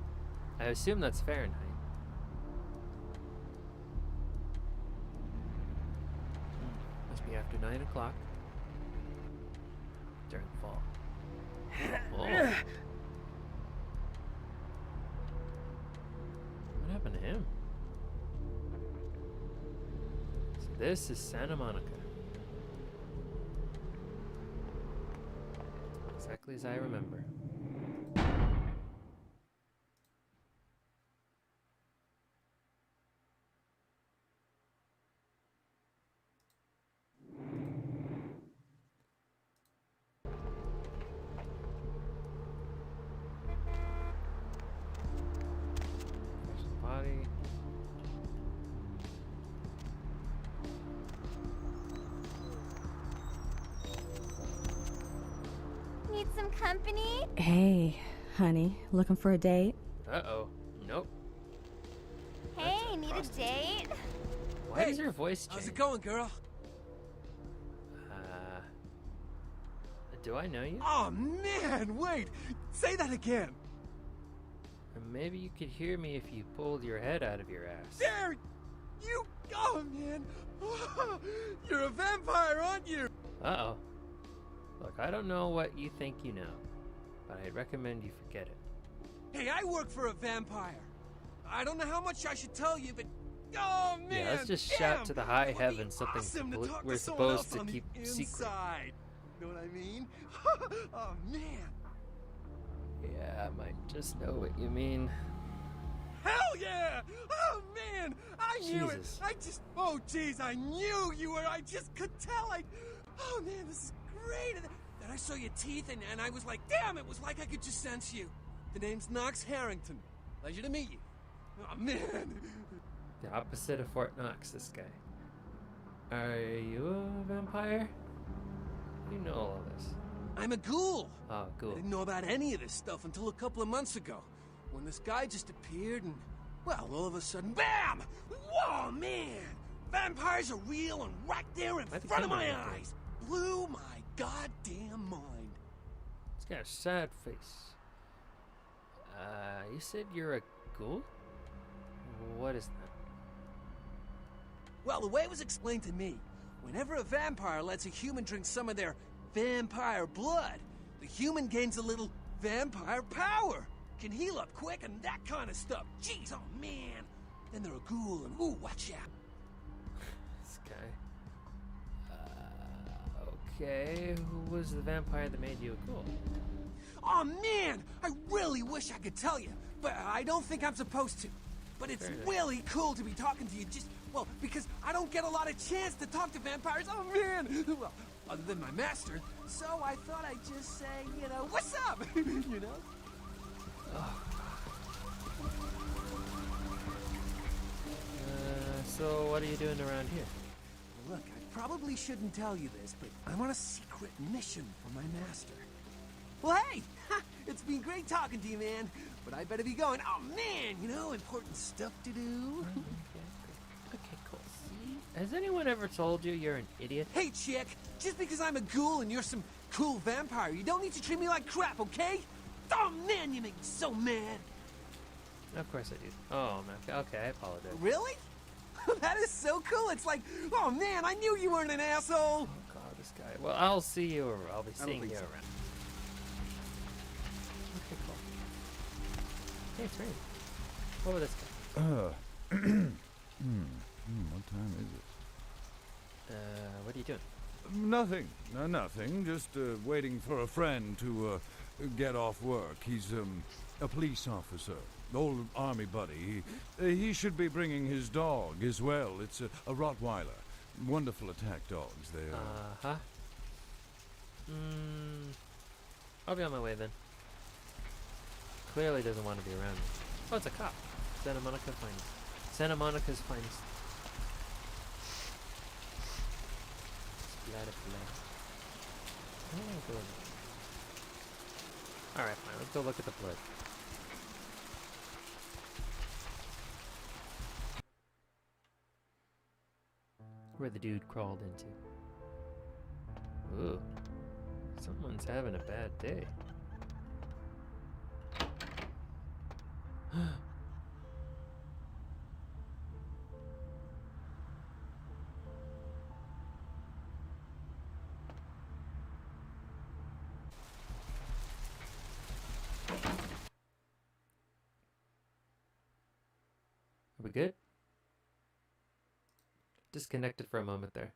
I assume that's Fahrenheit. Must be after 9 o'clock. During fall. Oh. What happened to him? So this is Santa Monica. Exactly as I remember. Body. Need some company? Hey, honey, looking for a date? Uh-oh. Nope. Hey, need a date? Why does your voice change? How's it going, girl? Do I know you? Oh, man, wait. Say that again. Or maybe you could hear me if you pulled your head out of your ass. There! You... Oh, man. You're a vampire, aren't you? Uh-oh. Look, I don't know what you think you know, but I'd recommend you forget it. Hey, I work for a vampire. I don't know how much I should tell you, but... Oh, man! Yeah, let's just shout to the high heavens something we're supposed to keep secret. Know what I mean? Oh, man. Yeah, I might just know what you mean. hell yeah! Oh, man, I knew Jesus. it. Oh, jeez, I knew you were. I just could tell. Oh, man, this is great. And then I saw your teeth, and I was like, damn, it was like I could just sense you. The name's Knox Harrington. Pleasure to meet you. Oh, man. The opposite of Fort Knox, this guy. Are you a vampire? You know all of this. I'm a ghoul. Oh, I cool. didn't know about any of this stuff until a couple of months ago, when this guy just appeared and, well, all of a sudden, BAM! Whoa, man! Vampires are real and right there in front of my eyes. Blew my goddamn mind. He's got a sad face. You said you're a ghoul? What is that? Well, the way it was explained to me, whenever a vampire lets a human drink some of their vampire blood, the human gains a little vampire power. Can heal up quick and that kind of stuff. Jeez, oh man. Then they're a ghoul and ooh, watch out. This guy. Okay. Who was the vampire that made you a ghoul? Oh man, I really wish I could tell you, but I don't think I'm supposed to. But it's Fair enough. really cool to be talking to you well, because I don't get a lot of chance to talk to vampires. Oh man! Well, other than my master, so I thought I'd just say, what's up? So what are you doing around here? Look, I probably shouldn't tell you this, but I'm on a secret mission for my master. Well, hey! It's been great talking to you, man. But I better be going. Oh, man, important stuff to do. Okay, cool. Has anyone ever told you you're an idiot? Hey, chick, just because I'm a ghoul and you're some cool vampire, you don't need to treat me like crap, okay? Oh, man, you make me so mad. Of course I do. Oh, man. Okay, I apologize. Really? That is so cool. It's like, oh, man, I knew you weren't an asshole. Oh, God, this guy. Well, I'll see you around. I'll be seeing you around. Okay, cool. Hey, it's Rain. What was this guy? What time is it? What are you doing? Nothing. Nothing. Just waiting for a friend to get off work. He's a police officer. Old army buddy. He should be bringing his dog as well. It's a Rottweiler. Wonderful attack dogs. They are. Uh-huh. I'll be on my way then. Clearly doesn't want to be around me. Oh, it's a cop. Santa Monica's finest. Splatter. Oh, good. Alright, fine. Let's go look at the blood. Where the dude crawled into. Ooh. Someone's having a bad day. Are we good? Disconnected for a moment there.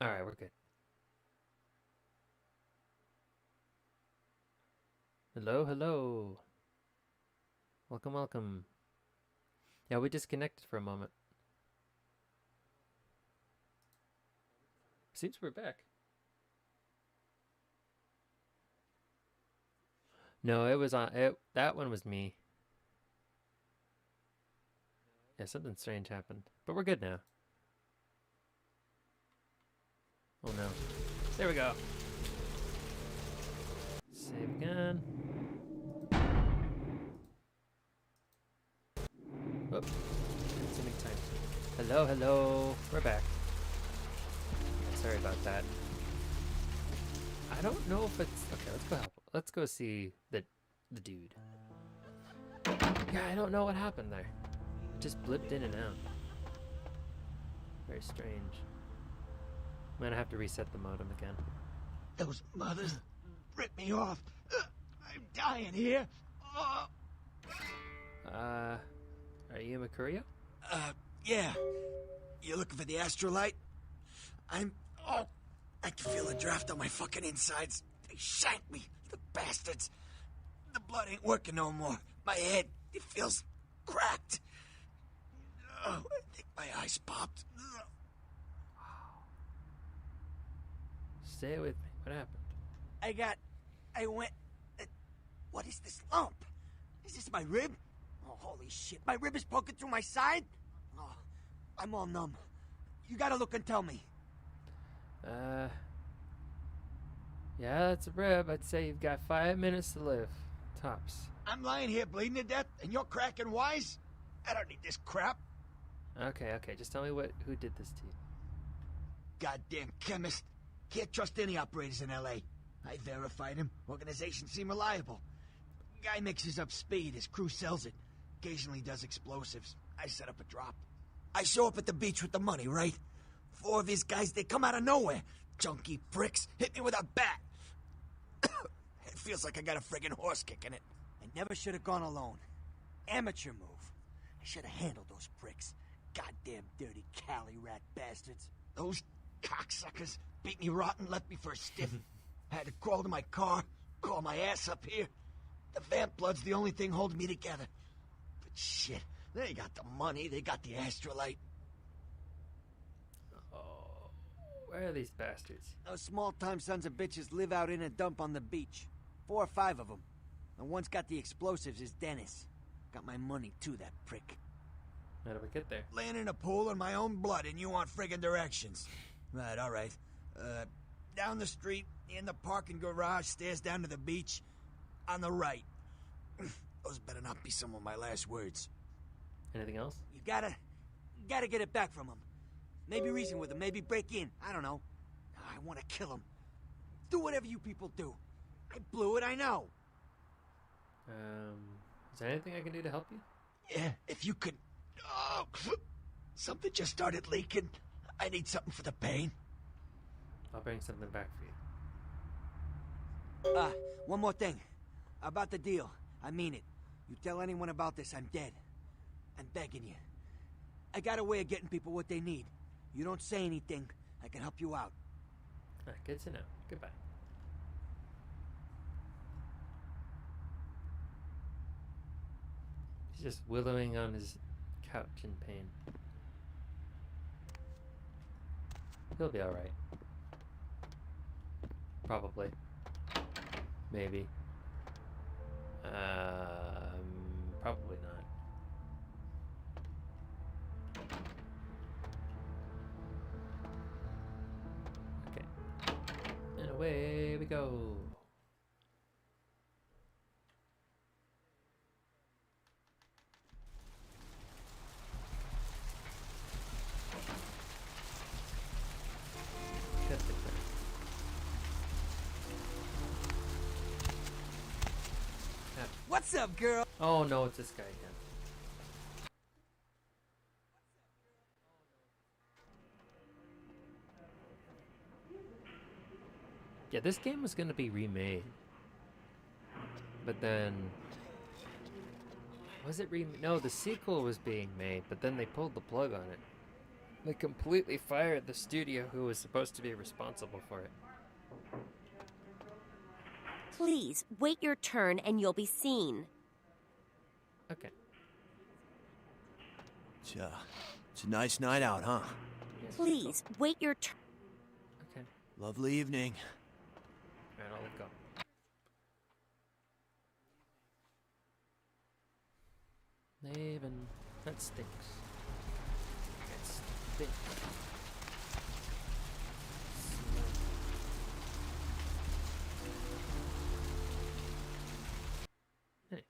Alright, we're good. Hello, hello. Welcome. Yeah, we disconnected for a moment. Seems we're back. No, it was on it. That one was me. Yeah, something strange happened. But we're good now. Oh no. There we go. Save again. Whoop. Didn't see me time. Hello. We're back. Sorry about that. I don't know if it's... Okay, let's go help. Let's go see the dude. Yeah, I don't know what happened there. It just blipped in and out. Very strange. I'm gonna have to reset the modem again. Those mothers ripped me off. I'm dying here. Are you Mercurio? Yeah. You looking for the astrolite? I can feel a draft on my fucking insides. They shanked me, the bastards. The blood ain't working no more. My head, it feels cracked. Oh, I think my eyes popped. Stay with me. What happened? I went... what is this lump? Is this my rib? Oh, holy shit. My rib is poking through my side? Oh, I'm all numb. You gotta look and tell me. Yeah, that's a rib. I'd say you've got 5 minutes to live. Tops. I'm lying here bleeding to death, and you're cracking wise? I don't need this crap. Okay. Just tell me who did this to you. Goddamn chemist. Can't trust any operators in L.A. I verified him. Organizations seem reliable. Guy mixes up speed. His crew sells it. Occasionally does explosives. I set up a drop. I show up at the beach with the money, right? 4 of his guys, they come out of nowhere. Junky pricks hit me with a bat. It feels like I got a friggin' horse kicking it. I never should have gone alone. Amateur move. I should have handled those pricks. Goddamn dirty Cali rat bastards. Those cocksuckers beat me rotten, left me for a stiff. Had to crawl to my car, crawl my ass up here. The vamp blood's the only thing holding me together. But shit, they got the money, they got the astrolite. Oh, where are these bastards? Those small-time sons of bitches live out in a dump on the beach. 4 or 5 of them. The one's got the explosives is Dennis. Got my money too, that prick. How do we get there? Laying in a pool in my own blood and you want friggin' directions. Right, all right. Down the street, in the parking garage, stairs down to the beach. On the right. Those better not be some of my last words. Anything else? You gotta get it back from him. Maybe reason with him, maybe break in. I don't know. I want to kill him. Do whatever you people do. I blew it, I know. Is there anything I can do to help you? Yeah, if you could... Oh, something just started leaking. I need something for the pain. I'll bring something back for you. One more thing. About the deal. I mean it. You tell anyone about this, I'm dead. I'm begging you. I got a way of getting people what they need. You don't say anything, I can help you out. Alright, good to know. Goodbye. He's just willowing on his couch in pain. He'll be alright. Probably. Maybe. Probably not. Okay. And away we go. Cut the crap. What's up, girl? Oh no, it's this guy again. Yeah, this game was gonna be remade. But then... Was it remade? No, the sequel was being made, but then they pulled the plug on it. They completely fired the studio who was supposed to be responsible for it. Please, wait your turn and you'll be seen. Okay. It's a nice night out, huh? Yes, Please, wait your turn. Okay. Lovely evening. Alright, I'll let go. Even that stinks. It stinks. Nice.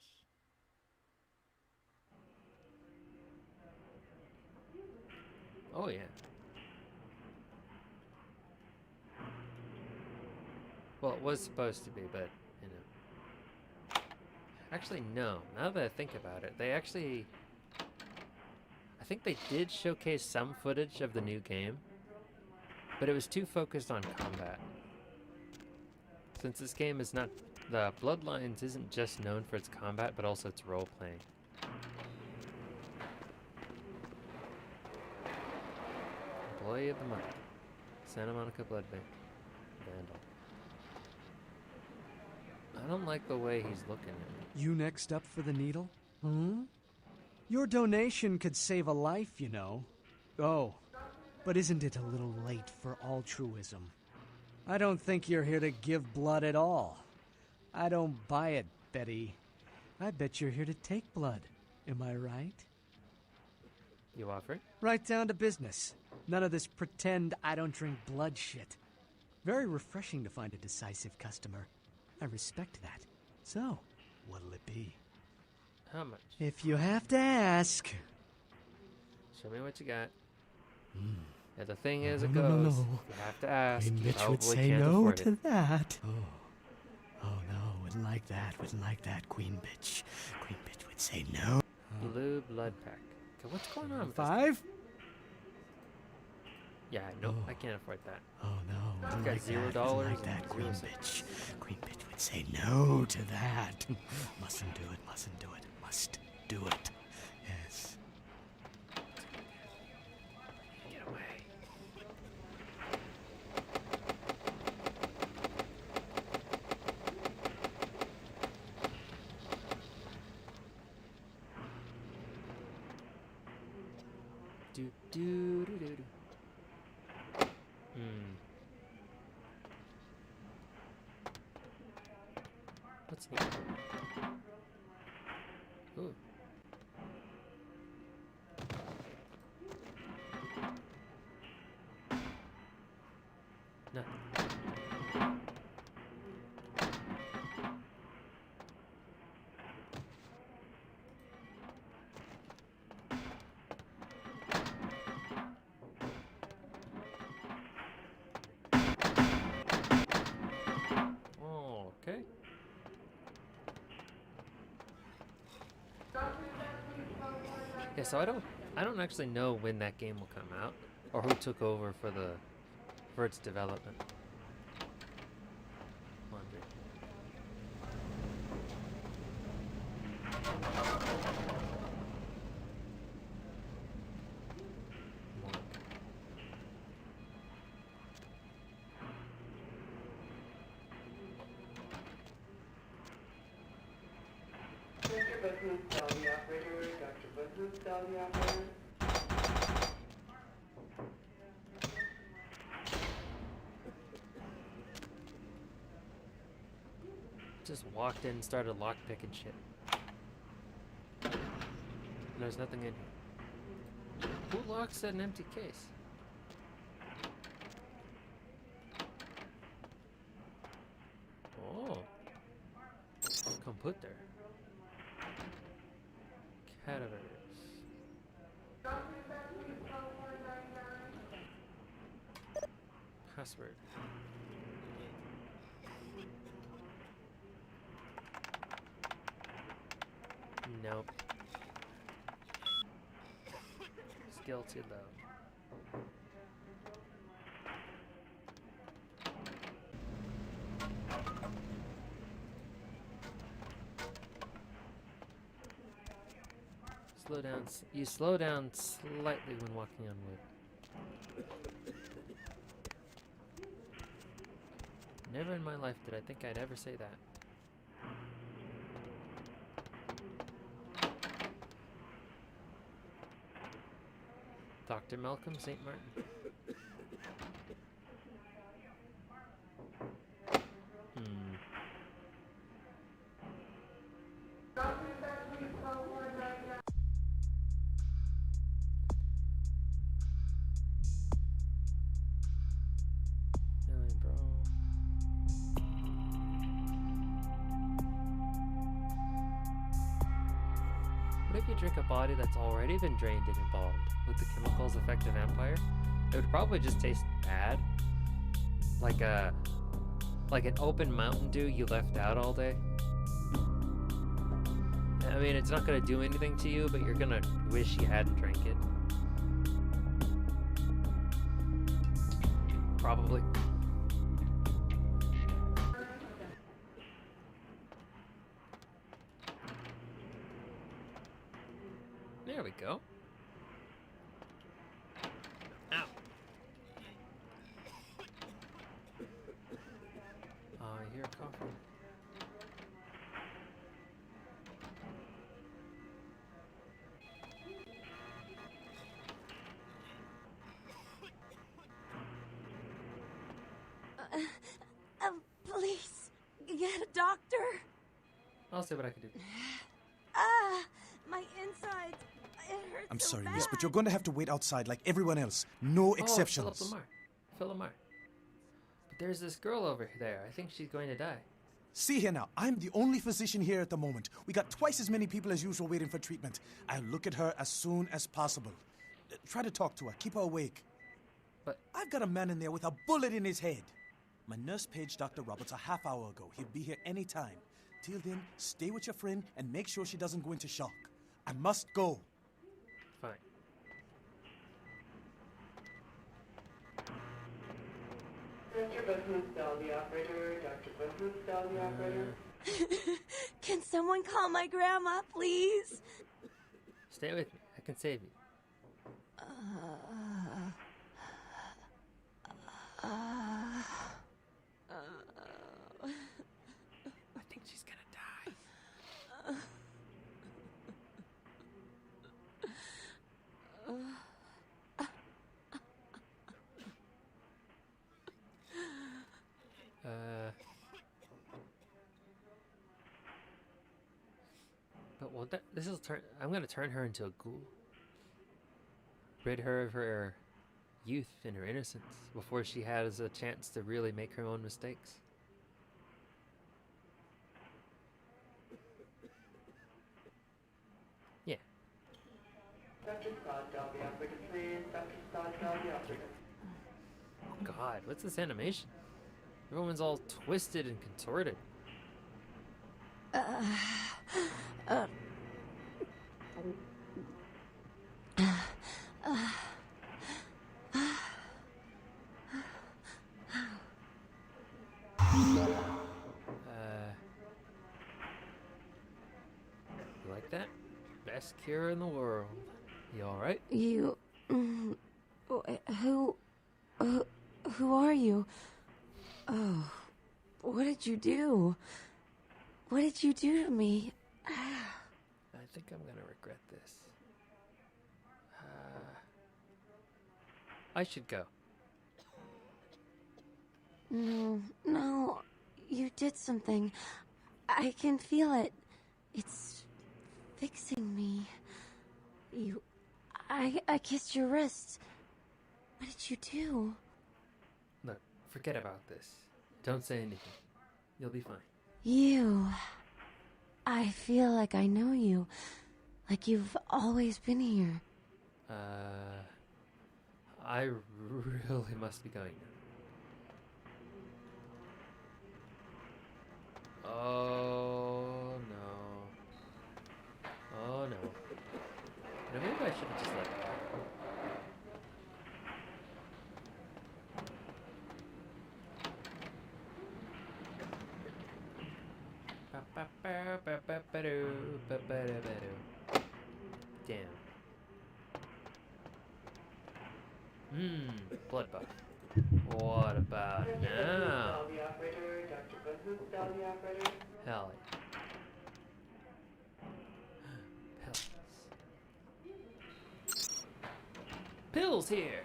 Oh yeah. Well, it was supposed to be, but you know. Actually, no. Now that I think about it, they actually... I think they did showcase some footage of the new game, but it was too focused on combat. Since this game is not... The Bloodlines isn't just known for its combat, but also its role-playing. Employee of the month. Santa Monica Blood Bank. Vandal. I don't like the way he's looking at me. You next up for the needle? Hmm? Your donation could save a life, you know. Oh, but isn't it a little late for altruism? I don't think you're here to give blood at all. I don't buy it, Betty. I bet you're here to take blood. Am I right? You offer? Right down to business. None of this pretend I don't drink blood shit. Very refreshing to find a decisive customer. I respect that. So, what'll it be? How much? If you have to ask. Show me what you got. Yeah, the thing is, No, it no, goes. no, no. You have to ask. Queen You Bitch would probably say can't no afford to it. that. Oh no, wouldn't like that. Wouldn't like that, Queen Bitch. Queen Bitch would say no. Blue blood pack. Okay, what's going on with this? 5? Yeah, nope, I can't afford that. Oh no, I've wouldn't got like $0 that. Wouldn't like and that, Queen 0 Bitch. Queen Bitch would say no to that. Mustn't do it. Mustn't do it. Must do it. Yes. Get away. Do do do do do. What's here? Ooh. No. Oh, okay. Yeah, so I don't actually know when that game will come out or who took over for its development. Laundry. Just walked in and started lockpicking shit. And there's nothing in here. Who locks an empty case? Oh. Come put there. Cadavers. Password. Nope. Skill too low. Slow down. You slow down slightly when walking on wood. Never in my life did I think I'd ever say that. Dr. Malcolm St. Martin. Really, bro. What if you drink a body that's already been drained and embalmed? Would the chemicals affect a vampire? It would probably just taste bad. Like an open Mountain Dew you left out all day. I mean, it's not gonna do anything to you, but you're gonna wish you hadn't drank it. Probably. There we go. Ow. I hear coffee. I'll see what I can do. Ah, my insides. It hurts I'm so sorry, bad. miss, but you're going to have to wait outside like everyone else. No exceptions. Philip Lamar. But there's this girl over there. I think she's going to die. See here now, I'm the only physician here at the moment. We got twice as many people as usual waiting for treatment. I'll look at her as soon as possible. Try to talk to her, keep her awake. But I've got a man in there with a bullet in his head. My nurse paged Dr. Roberts a half hour ago. He'll be here any time. Till then, stay with your friend and make sure she doesn't go into shock. I must go. Fine. Dr. Booth's Dolby operator. Dr. Booth's Dolby operator. Can someone call my grandma, please? Stay with me. I can save you. I think she's gonna die. But well, this will turn. I'm gonna turn her into a ghoul. Rid her of her youth and her innocence before she has a chance to really make her own mistakes. Yeah. Dr. Scott, Dolby operator, please. Dr. Scott, Dolby operator. Oh God, what's this animation? Everyone's all twisted and contorted. You like that? Best cure in the world. You all right? You... Who are you? Oh, what did you do? What did you do to me? I think I'm gonna regret this. I should go. No, you did something. I can feel it. It's fixing me. I kissed your wrist. What did you do? Look, forget about this. Don't say anything. You'll be fine. You. I feel like I know you. Like you've always been here. I really must be going now. Oh no. Oh no. Now maybe I should have just let it go. Damn. Blood buff. What about now? Hell yeah. Pills here!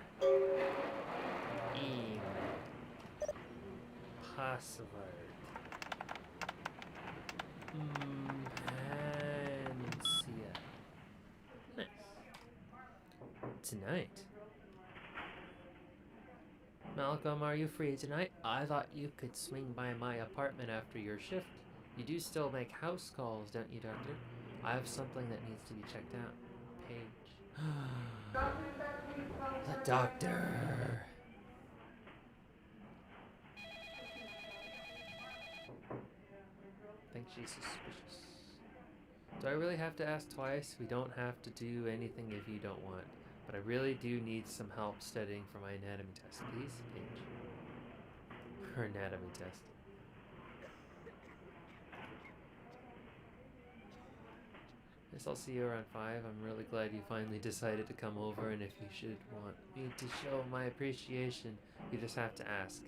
Password. Nice. Tonight. Malcolm, are you free tonight? I thought you could swing by my apartment after your shift. You do still make house calls, don't you, Doctor? I have something that needs to be checked out. Paige. The doctor. I think she's suspicious. Do I really have to ask twice? We don't have to do anything if you don't want. But I really do need some help studying for my anatomy test. Please, Paige. Her anatomy test. Guess I'll see you around 5. I'm really glad you finally decided to come over, and if you should want me to show my appreciation, you just have to ask.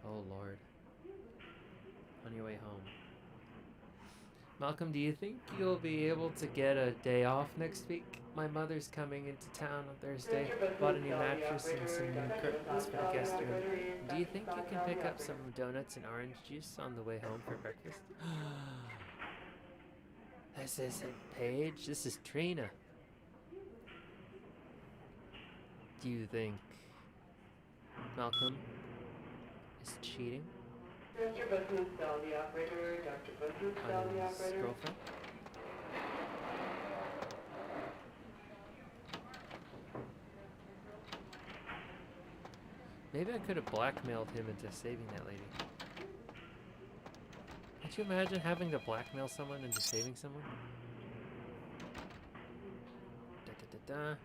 Oh Lord. On your way home. Malcolm, do you think you'll be able to get a day off next week? My mother's coming into town on Thursday. Bought a new mattress and some new curtains for the guest room. Do you think you can pick up some donuts and orange juice on the way home for breakfast? This isn't Paige, this is Trina. Do you think Malcolm is cheating Dr. Buttonstall, the operator. Dr. Buttonstall, the on his operator. girlfriend? Maybe I could have blackmailed him into saving that lady. Could you imagine having to blackmail someone into saving someone? Da da da da.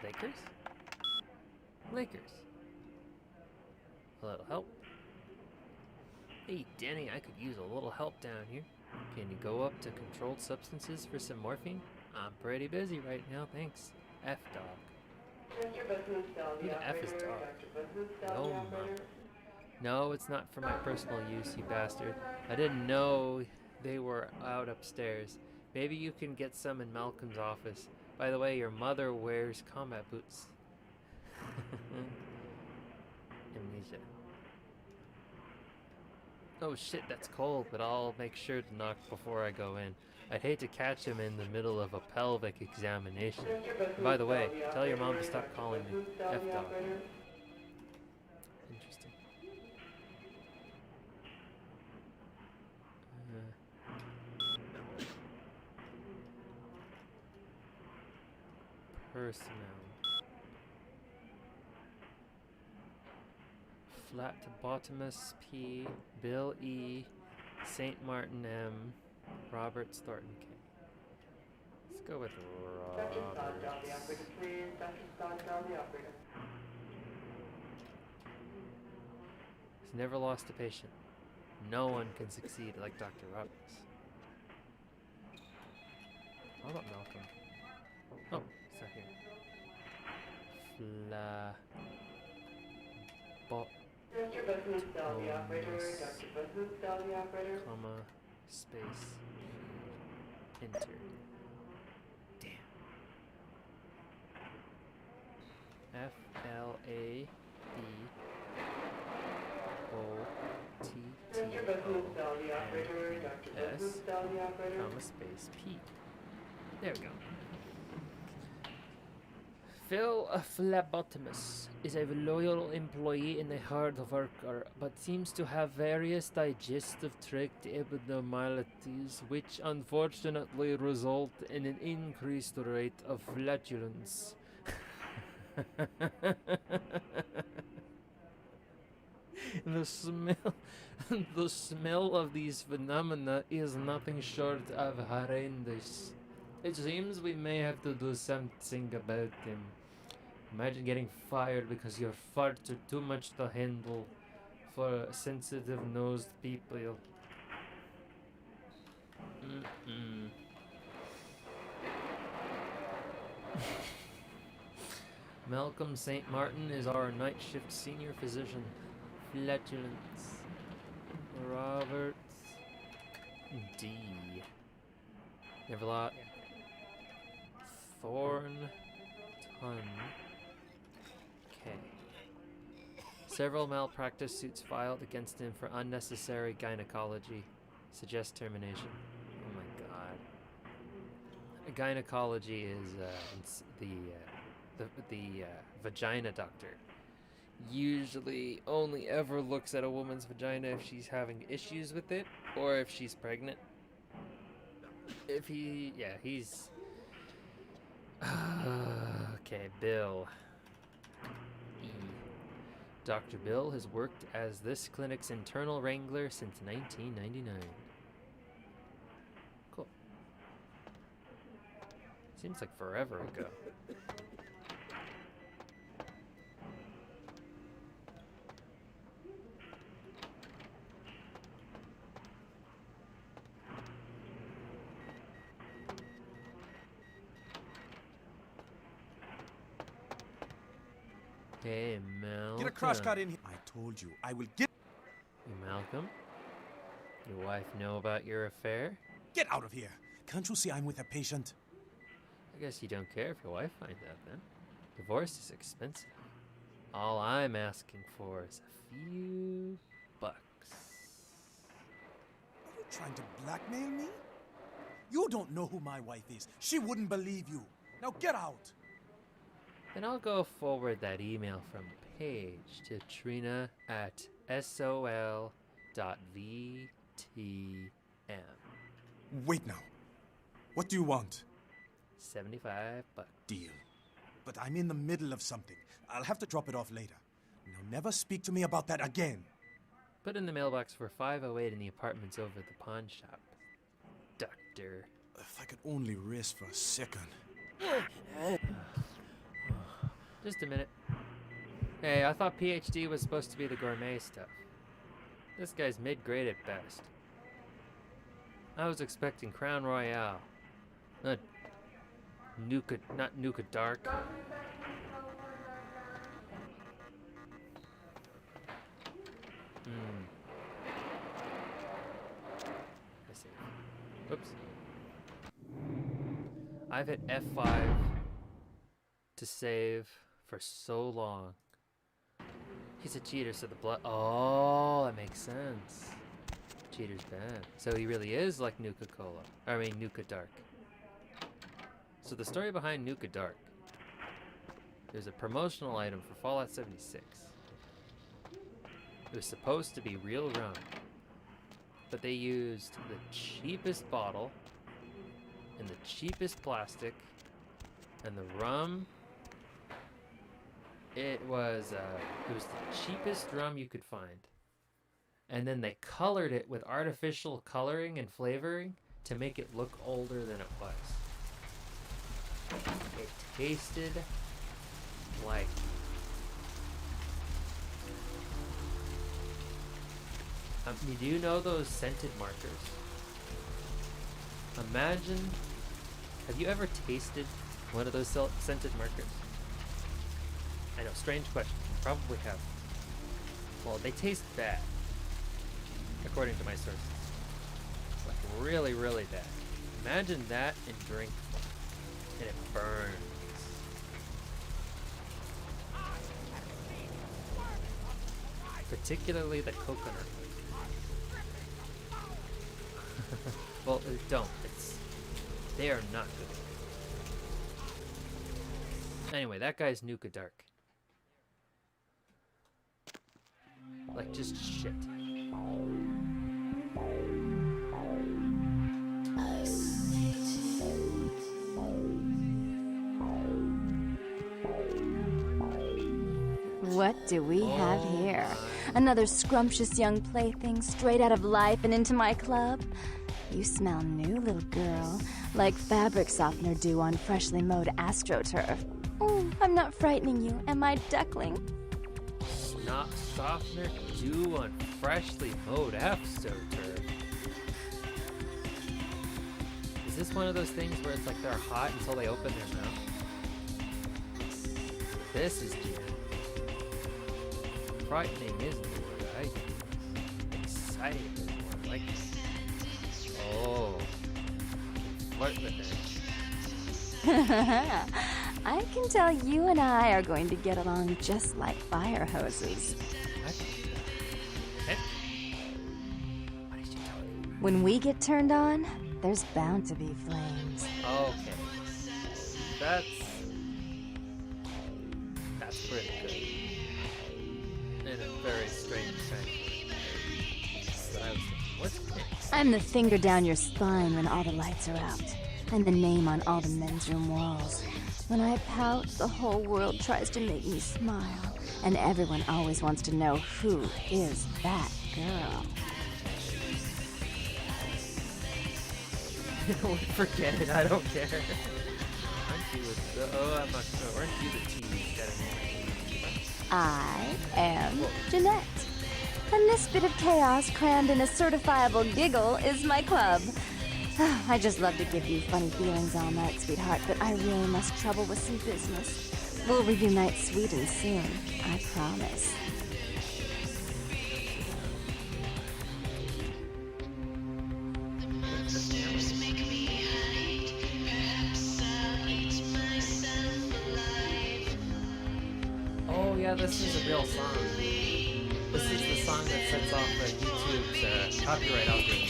Lakers? Lakers. A little help. Hey, Danny, I could use a little help down here. Can you go up to controlled substances for some morphine? I'm pretty busy right now, thanks. F-Dog. Dr. Buttonstall, Who the the F is operator. dog? Dr. Buttonstall, No, the Mom. operator. No, it's not for my personal use, you bastard. I didn't know they were out upstairs. Maybe you can get some in Malcolm's office. By the way, your mother wears combat boots. Amnesia. Oh shit, that's cold, but I'll make sure to knock before I go in. I'd hate to catch him in the middle of a pelvic examination. By the way, tell your mom to stop calling me F-Dog. Interesting. Personnel. Flat to Bottomus P, Bill E, St. Martin M, Roberts Thornton K. Let's go with Dr. Stoddard, the Roberts. operator, please. Dr. Stoddard, the operator. He's never lost a patient. No one can succeed like Dr. Roberts. How about Malcolm? Oh, it's not here. Dr. Buttonstall, the operator. Dr. Buttonstall, the operator. Comma, space, enter. Damn. F-L-A-D Dr. Buttonstall, the operator. Dr. S, Buttonstall, the operator. comma, space, P. There we go. Phil Phlebotomist is a loyal employee and a hard worker, but seems to have various digestive tract abnormalities, which unfortunately result in an increased rate of flatulence. The smell of these phenomena is nothing short of horrendous. It seems we may have to do something about them. Imagine getting fired because your farts are too much to handle for sensitive-nosed people. Malcolm St. Martin is our night shift senior physician. Flatulence. Roberts D. Never lot. Thorn. Ton. K. Several malpractice suits filed against him for unnecessary gynecology. Suggest termination. Oh my god. Gynecology is the vagina doctor. Usually only ever looks at a woman's vagina if she's having issues with it or if she's pregnant. He's okay, Bill E. Dr. Bill has worked as this clinic's internal wrangler since 1999. Cool. Seems like forever ago. Hey, Malcolm. Get a crash cart in here. I told you, I will get... Hey, Malcolm. Your wife know about your affair? Get out of here. Can't you see I'm with a patient? I guess you don't care if your wife finds out then. Divorce is expensive. All I'm asking for is a few bucks. Are you trying to blackmail me? You don't know who my wife is. She wouldn't believe you. Now get out. Then I'll go forward that email from Paige to Trina at sol.vtm. Wait now. What do you want? 75 bucks. Deal. But I'm in the middle of something. I'll have to drop it off later. Now never speak to me about that again. Put in the mailbox for 508 in the apartments over the pawn shop. Doctor. If I could only rest for a second. Just a minute. Hey, I thought PhD was supposed to be the gourmet stuff. This guy's mid-grade at best. I was expecting Crown Royale. Not Nuka Dark. I see. Oops. I've hit F5 to save for so long. He's a cheater, so the blood. Oh, that makes sense. Cheater's bad. So he really is like Nuka Dark. So the story behind Nuka Dark. There's a promotional item for Fallout 76. It was supposed to be real rum, but they used the cheapest bottle and the cheapest plastic, and the rum. It was the cheapest rum you could find, and then they colored it with artificial coloring and flavoring to make it look older than it was. It tasted like do you know those scented markers? Imagine, have you ever tasted one of those scented markers? I know, strange question. Probably have. Well, they taste bad, according to my sources. Like really, really bad. Imagine that in drink form, and it burns. Particularly the coconut. Well, don't. They are not good. Anyway, that guy's Nuka Dark. Like, just shit. What do we have here? Another scrumptious young plaything straight out of life and into my club? You smell new, little girl, like fabric softener dew on freshly mowed AstroTurf. Oh, I'm not frightening you, am I, duckling? Not softener dew on freshly mowed AstroTurf. Is this one of those things where it's like they're hot until they open their mouth? This is good. Frightening isn't the word I use. Exciting is more like it. Oh. Flirt with it. I can tell you and I are going to get along just like fire hoses. What did you tell me? When we get turned on, there's bound to be flames. Okay. That's pretty good. In a very strange sense. What's next? I'm the finger down your spine when all the lights are out, and the name on all the men's room walls. When I pout, the whole world tries to make me smile, and everyone always wants to know who is that girl. Forget it, I don't care. Aren't you I'm not sure. Aren't you the tease that I am Jeanette. And this bit of chaos crammed in a certifiable giggle is my club. I just love to give you funny feelings all night, sweetheart, but I really must trouble with some business. We'll reunite sweet and soon, I promise. yeah, this is a real song. This is the song that sets off YouTube's copyright algorithm.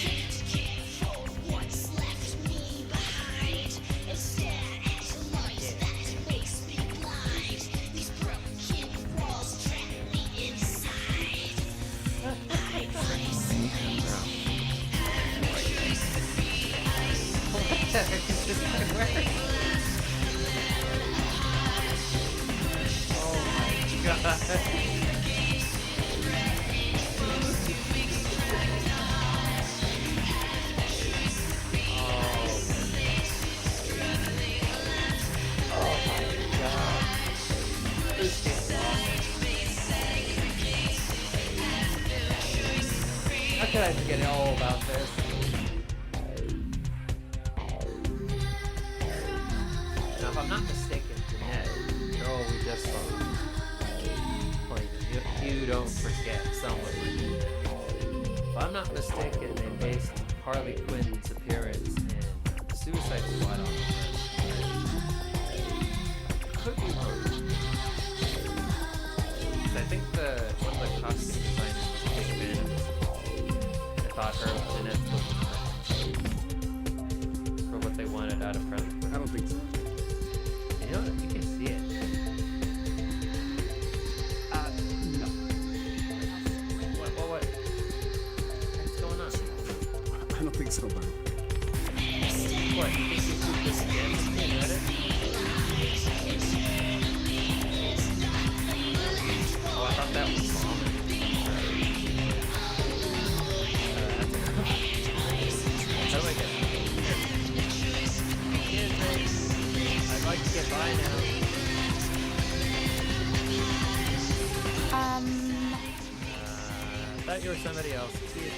How could I forget all about this? Now, if I'm not mistaken, Jeanette, girl we just saw, like, you don't forget someone. If I'm not mistaken, they based Harley Quinn's appearance in the Suicide Squad on her. Could be wrong. I think one of the costume designers was a big fan of this. I thought her and Jeanette was perfect for what they wanted out of Harley Quinn. I don't think so. You know, you can see it. No. What? What's going on? I don't think so, Bob. What, you think you put this again? You read it? Oh, I thought that was vomit. How do I get I'd like to get by now. I thought you were somebody else. See you.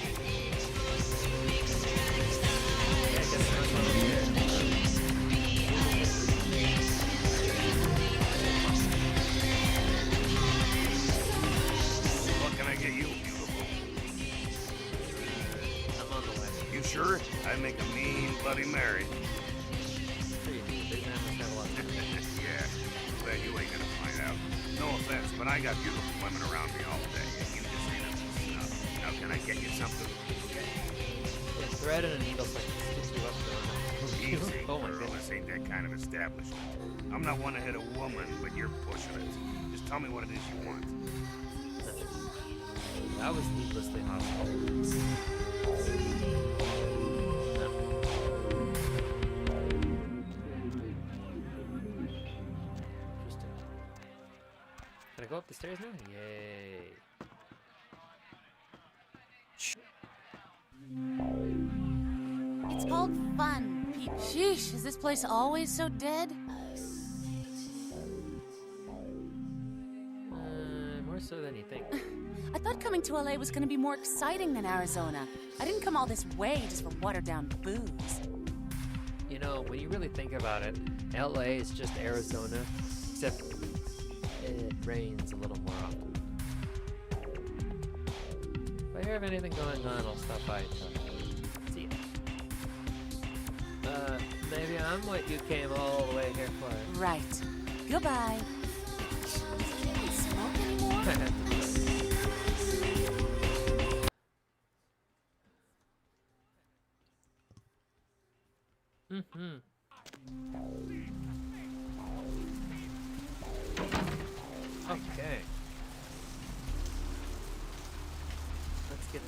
Yeah, I guess I'm over here. What can I get you, beautiful? I'm on the way. You sure? I'd make a mean Bloody Mary. Yeah, but you ain't gonna find out. No offense, but I got beautiful women around me all day, and you just ain't up to snuff. Now, can I get you something? Yeah, thread and a needle so I can stitch you up there. Easy, Oh my girl, goodness. this ain't that kind of establishment. I'm not one to hit a woman, but you're pushing it. Just tell me what it is you want. That was needlessly hostile. Interesting. Can I go up the stairs now? Yay. It's called fun, people. Sheesh, is this place always so dead? More so than you think. I thought coming to LA was gonna be more exciting than Arizona. I didn't come all this way just for watered down booze. You know, when you really think about it, LA is just Arizona, except it rains a little more often. If I hear of anything going on, I'll stop by and tell you. See ya. Maybe I'm what you came all the way here for. Right. Goodbye. Does anyone smoke anymore? Mm-hmm. Okay. Let's get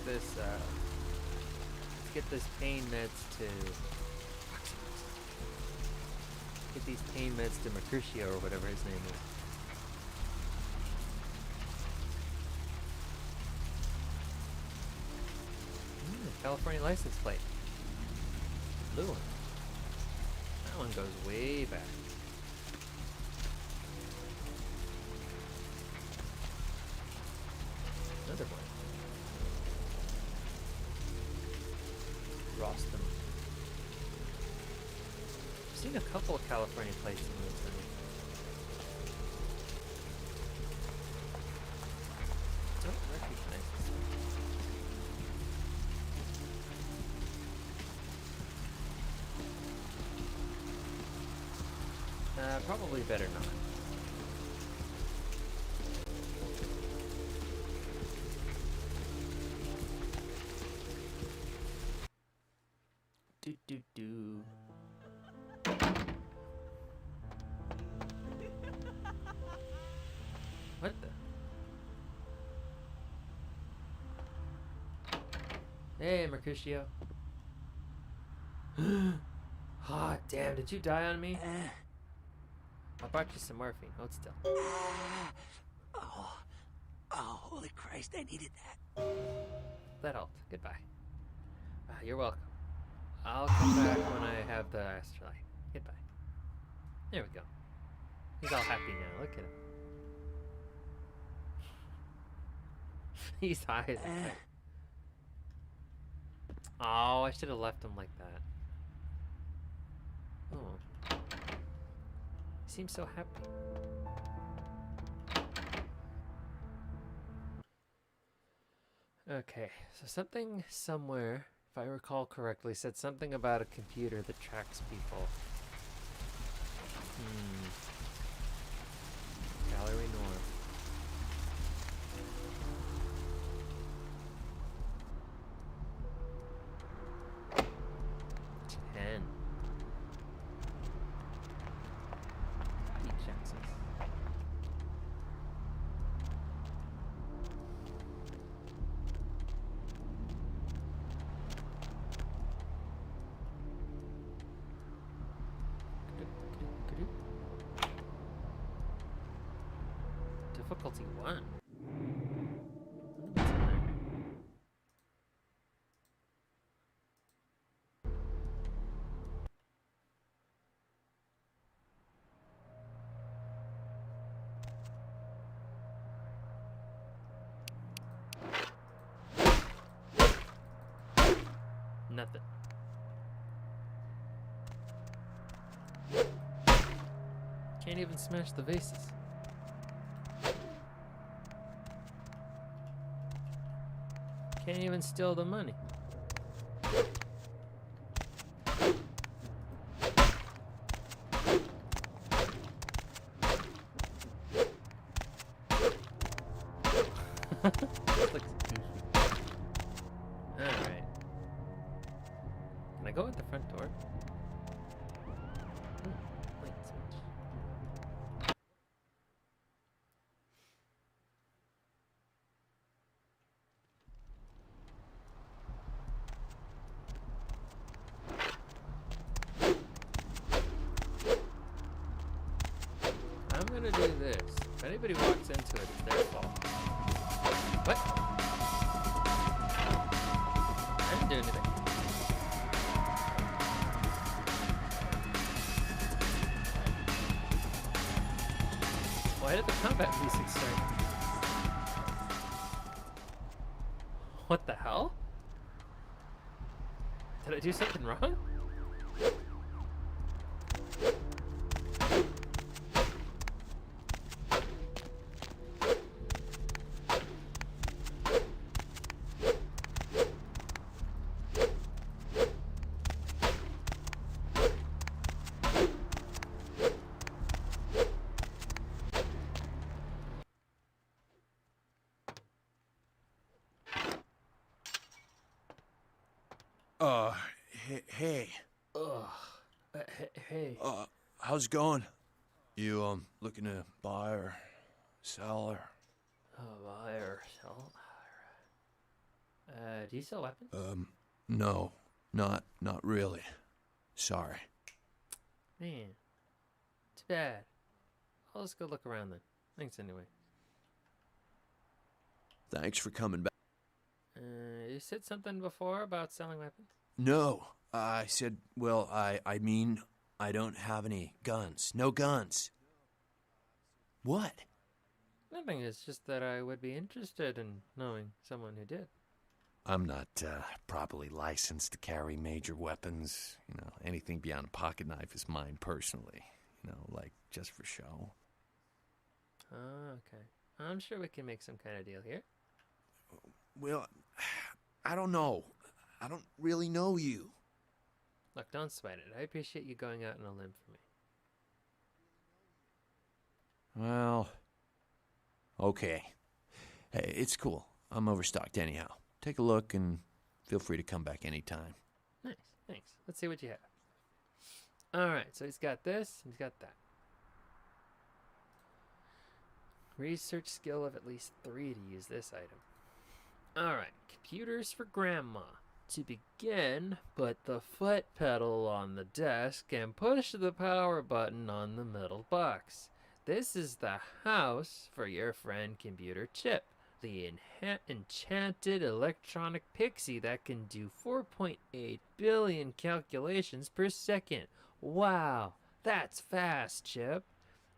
this pain meds to get these pain meds to Mercutio or whatever his name is. California license plate. Blue one. That one goes way back. Another one. Rostam. I've seen a couple of California plates in this thing. Don't recognize this one. Probably better not. Do. What the? Hey, Mercutio. Ah, damn, did you die on me? I brought you some morphine. Hold still. Oh, holy Christ, I needed that. That helped. Goodbye. You're welcome. I'll come back when I have the astrolight. Goodbye. There we go. He's all happy now. Look at him. He's high as a kite. Oh, I should have left him like that. Oh. He seems so happy. Okay, so something somewhere, if I recall correctly, said something about a computer that tracks people. Gallery North. Difficulty 1. Nothing. Can't even smash the vases. Can't even steal the money. Looks goofy. Alright. Can I go at the front door? Light switch. I'm gonna do this. If anybody walks into it, it's their fault. What? I didn't do anything. Why did the combat music start? What the hell? Did I do something wrong? Hey. Hey. How's it going? You, looking to buy or sell or? Buy or sell? Do you sell weapons? No. Not really. Sorry. Man. Too bad. I'll just go look around then. Thanks anyway. Thanks for coming back. You said something before about selling weapons? No. I said, well, I mean, I don't have any guns. No guns. What? Nothing. It's just that I would be interested in knowing someone who did. I'm not properly licensed to carry major weapons. You know, anything beyond a pocket knife is mine personally. You know, like just for show. Oh, okay. I'm sure we can make some kind of deal here. Well, I don't know. I don't really know you. Look, don't sweat it. I appreciate you going out on a limb for me. Well, okay. Hey, it's cool. I'm overstocked anyhow. Take a look and feel free to come back anytime. Nice. Thanks. Let's see what you have. Alright, so he's got this, he's got that. Research skill of at least 3 to use this item. Alright, computers for grandma. To begin, put the foot pedal on the desk and push the power button on the middle box. This is the house for your friend Computer Chip, the enchanted electronic pixie that can do 4.8 billion calculations per second. Wow, that's fast, Chip.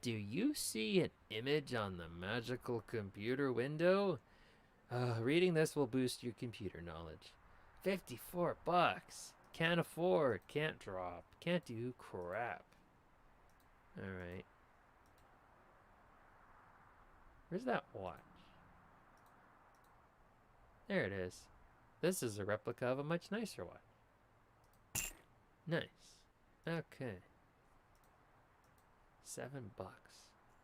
Do you see an image on the magical computer window? Reading this will boost your computer knowledge. $54. Can't afford, can't drop, can't do crap. Alright. Where's that watch? There it is. This is a replica of a much nicer watch. Nice. Okay. $7.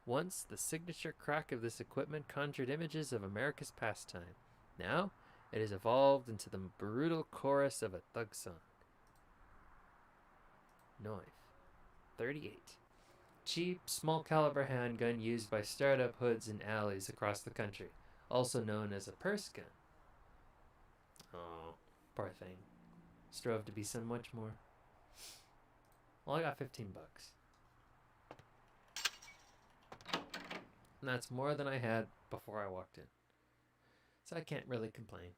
Once, the signature crack of this equipment conjured images of America's pastime. Now, it has evolved into the brutal chorus of a thug song. Knife. 38. Cheap, small caliber handgun used by startup hoods in alleys across the country, also known as a purse gun. Oh, poor thing. Strove to be so much more. Well, I got $15. And that's more than I had before I walked in. So I can't really complain.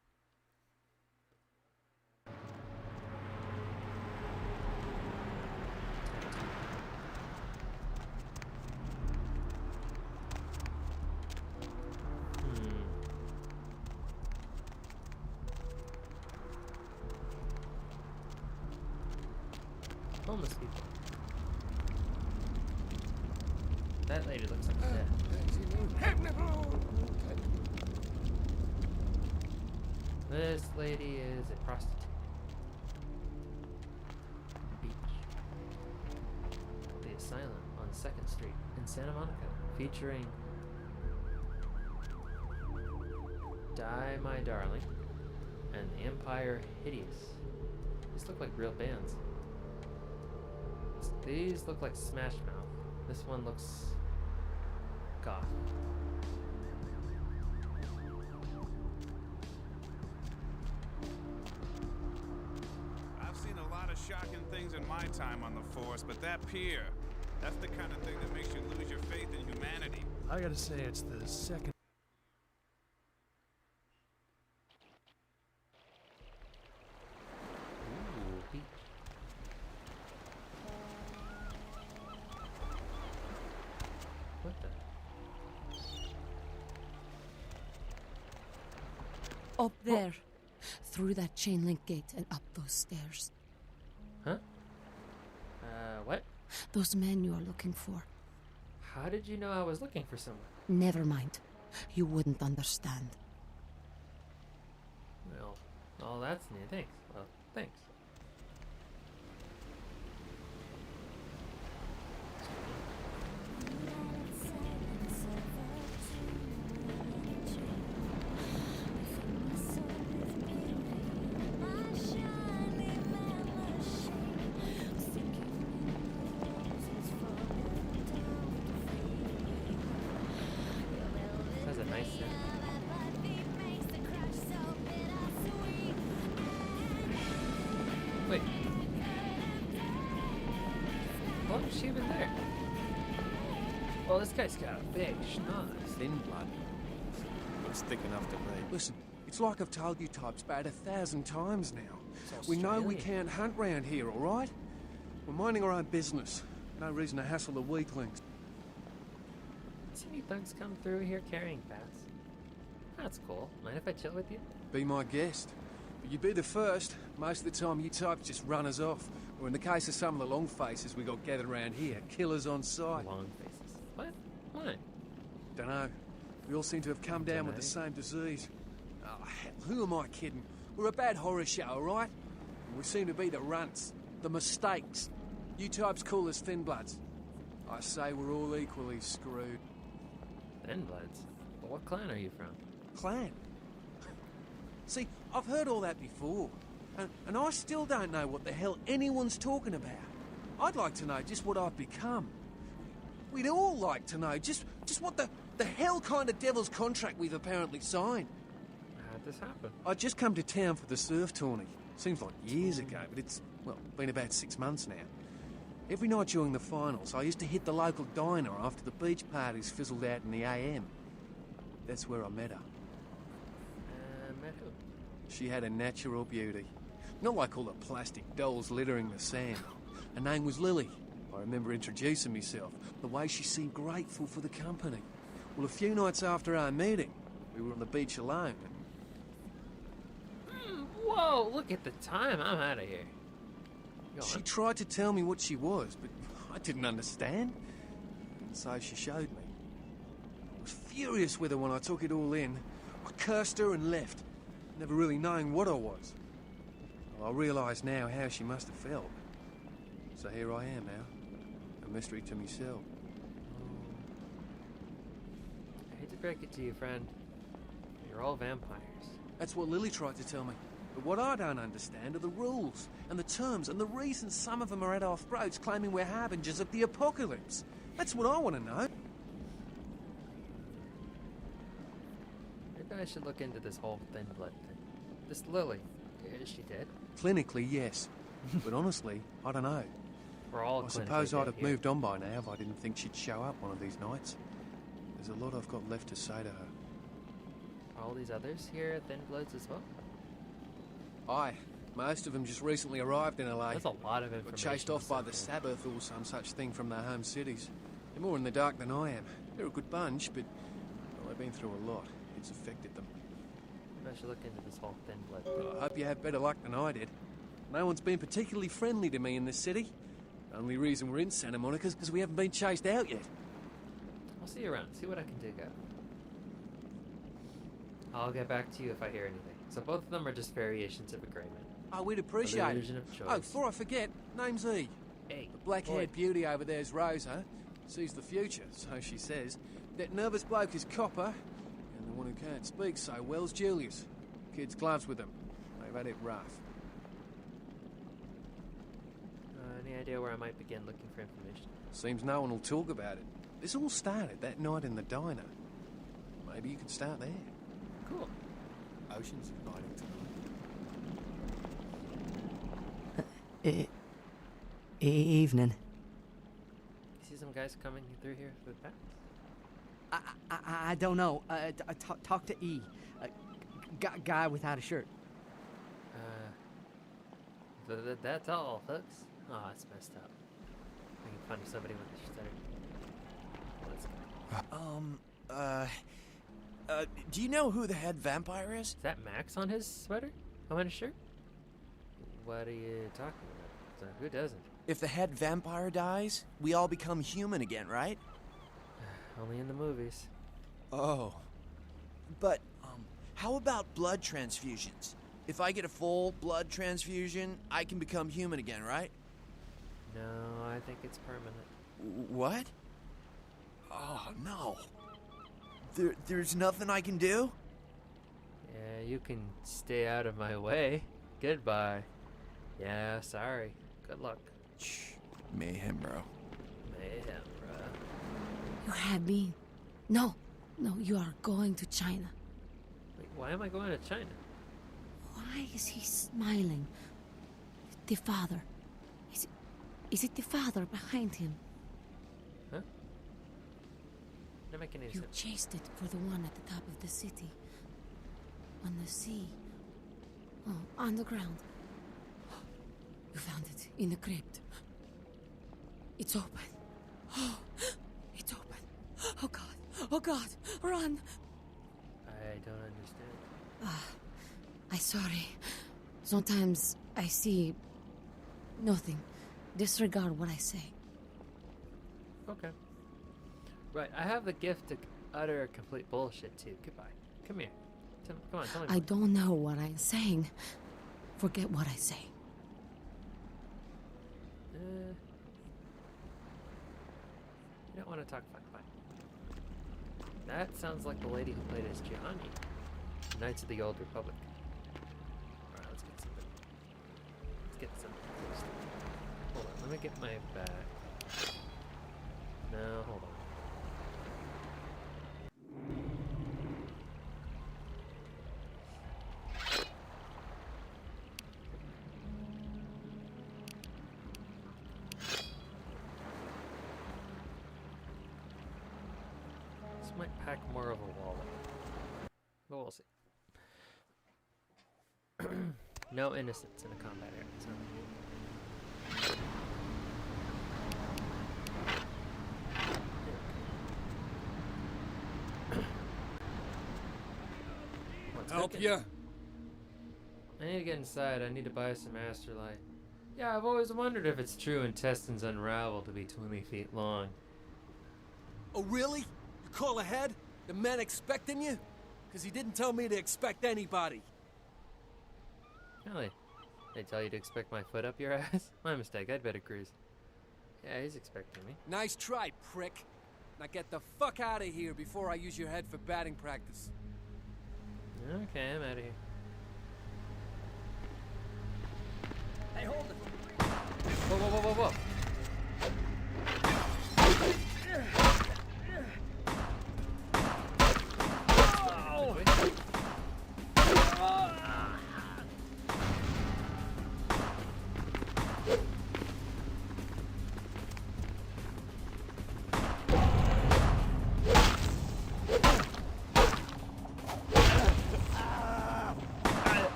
Homeless people. That lady looks like dead. This lady is a prostitute. Beach. The Asylum on 2nd Street in Santa Monica, featuring Die My Darling and The Empire Hideous. These look like real bands. These look like Smash Mouth. This one looks goth. I've seen a lot of shocking things in my time on the force, but that pier, that's the kind of thing that makes you lose your faith in humanity. I gotta say, it's the second. What the? Up there. Through that chain link gate and up those stairs. Huh? What? Those men you are looking for. How did you know I was looking for someone? Never mind. You wouldn't understand. Well, all that's new. Thanks. Well, thanks. That's a nice sound. Wait. What was she even there? Well, this guy's got a big schnoz. Thin blood. Looks thick enough to break. Listen, it's like I've told you types about 1,000 times now. We know we can't hunt round here, all right? We're minding our own business. No reason to hassle the weaklings. See any thugs come through here carrying bats? That's cool. Mind if I chill with you? Be my guest. But you'd be the first. Most of the time you types just run us off. Or in the case of some of the long faces we got gathered around here, killers on sight. Long faces. What? Why? Dunno. We all seem to have come down with the same disease. Oh, hell, who am I kidding? We're a bad horror show, all right? And we seem to be the runts, the mistakes. You types call us thin bloods. I say we're all equally screwed. Thin bloods? But what clan are you from? Clan? See, I've heard all that before. And I still don't know what the hell anyone's talking about. I'd like to know just what I've become. We'd all like to know just what the hell kind of devil's contract we've apparently signed. How'd this happen? I just come to town for the surf tourney. Seems like years ago, but it's, well, been about 6 months now. Every night during the finals, I used to hit the local diner after the beach parties fizzled out in the AM. That's where I met her. Met who? She had a natural beauty. Not like all the plastic dolls littering the sand. Her name was Lily. I remember introducing myself, the way she seemed grateful for the company. Well, a few nights after our meeting, we were on the beach alone. Whoa, look at the time. I'm out of here. She tried to tell me what she was, but I didn't understand. And so she showed me. I was furious with her when I took it all in. I cursed her and left, never really knowing what I was. Well, I realise now how she must have felt. So here I am now, a mystery to myself. I hate to break it to you, friend. You're all vampires. That's what Lily tried to tell me. But what I don't understand are the rules, and the terms, and the reasons some of them are at our throats claiming we're harbingers of the apocalypse. That's what I want to know. Maybe I should look into this whole thin blood thing. This Lily, is she dead? Clinically, yes. But honestly, I don't know. We're all I suppose clinically I'd have dead here. moved on by now if I didn't think she'd show up one of these nights. There's a lot I've got left to say to her. Are all these others here at Thin Bloods as well? Aye. Most of them just recently arrived in LA. That's a lot of Got information. chased off to by soak the in. Sabbath or some such thing from their home cities. They're more in the dark than I am. They're a good bunch, but well, they've been through a lot. It's affected them. Maybe I should look into this whole Thin Blood thing. Well, I hope you have better luck than I did. No one's been particularly friendly to me in this city. The only reason we're in Santa Monica is because we haven't been chased out yet. I'll see you around. See what I can dig up. I'll get back to you if I hear anything. So both of them are just variations of agreement. Oh, we'd appreciate it. Illusion of choice. Oh, before I forget, name's E. Hey, the black-haired beauty over there's Rosa. Sees the future, so she says. That nervous bloke is Copper, and the one who can't speak so well's Julius. Kids gloves with them. They've had it rough. Any idea where I might begin looking for information? Seems no one will talk about it. This all started that night in the diner. Maybe you could start there. Cool. Ocean's inviting tonight. Evening. You see some guys coming through here with bats? I don't know. Talk to E. Guy without a shirt. That's all, folks. Oh, that's messed up. Making fun of somebody with a stutter. Let's go. Do you know who the head vampire is? Is that Max on his sweater? On his shirt? What are you talking about? So who doesn't? If the head vampire dies, we all become human again, right? Only in the movies. Oh. But, how about blood transfusions? If I get a full blood transfusion, I can become human again, right? No, I think it's permanent. What? Oh, no. There's nothing I can do? Yeah, you can stay out of my way. Goodbye. Yeah, sorry. Good luck. Shh. Mayhem, bro. Mayhem, bro. You had me. No, you are going to China. Wait, why am I going to China? Why is he smiling? The father. Is it the father behind him? Huh? Don't make any You sense. chased it for the one at the top of the city. On the sea. Oh, on the ground. You found it in the crypt. It's open. Oh, it's open. Oh God. Oh God. Run. I don't understand. I'm sorry. Sometimes I see nothing. Disregard what I say. Okay. Right, I have the gift to utter complete bullshit too. Goodbye. Come here. Come on, tell me. I don't know what I'm saying. Forget what I say. You don't want to talk fine. That sounds like the lady who played as Gianni. Knights of the Old Republic. Alright, let's get something. get some. Hold on, let me get my back. No, hold on. This might pack more of a wallet. But we'll see. No innocence in a combat area. So. Help ya? I need to get inside. I need to buy some Astrolight. Yeah, I've always wondered if it's true intestines unravel to be 20 feet long. Oh, really? You call ahead? The men expecting you? Because he didn't tell me to expect anybody. Really? They tell you to expect my foot up your ass? My mistake. I'd better cruise. Yeah, he's expecting me. Nice try, prick. Now get the fuck out of here before I use your head for batting practice. Okay, I'm out of here. Hey, hold it. Whoa, whoa, whoa, whoa, whoa.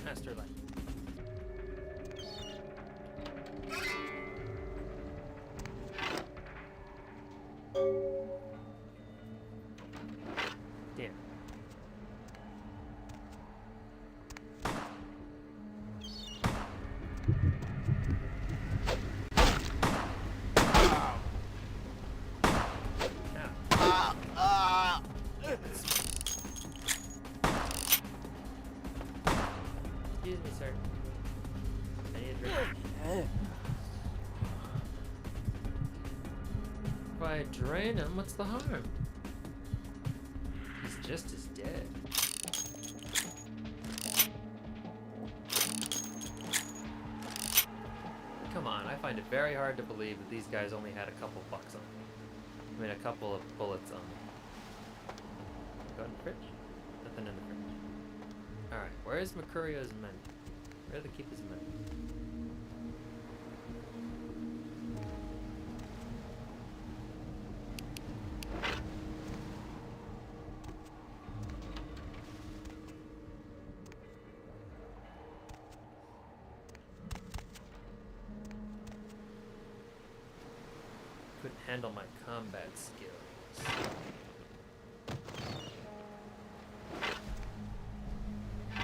Astrolight. Damn. Excuse me, sir. I need a drink. If I drain him, what's the harm? He's just as dead. Come on, I find it very hard to believe that these guys only had a couple bucks on them. I mean, a couple of bullets on them. Go in the fridge? Nothing in the fridge. Alright, where's Mercurio's men? Where do they keep his men? Couldn't handle my combat skills.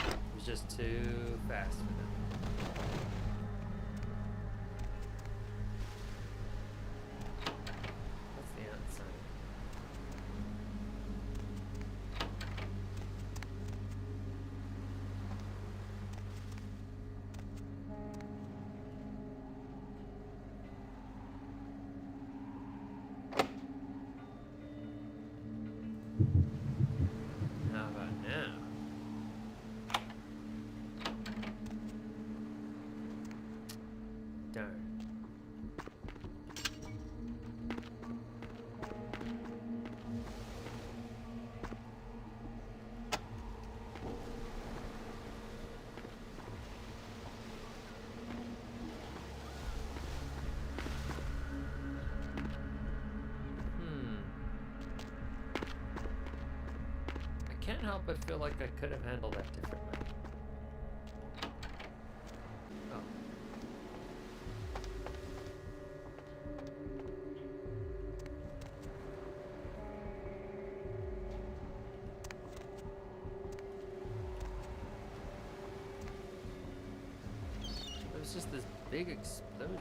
It was just too fast for them. What's the outside? How about now? Darn. I can't help but feel like I could have handled that differently. Oh. It was just this big explosion.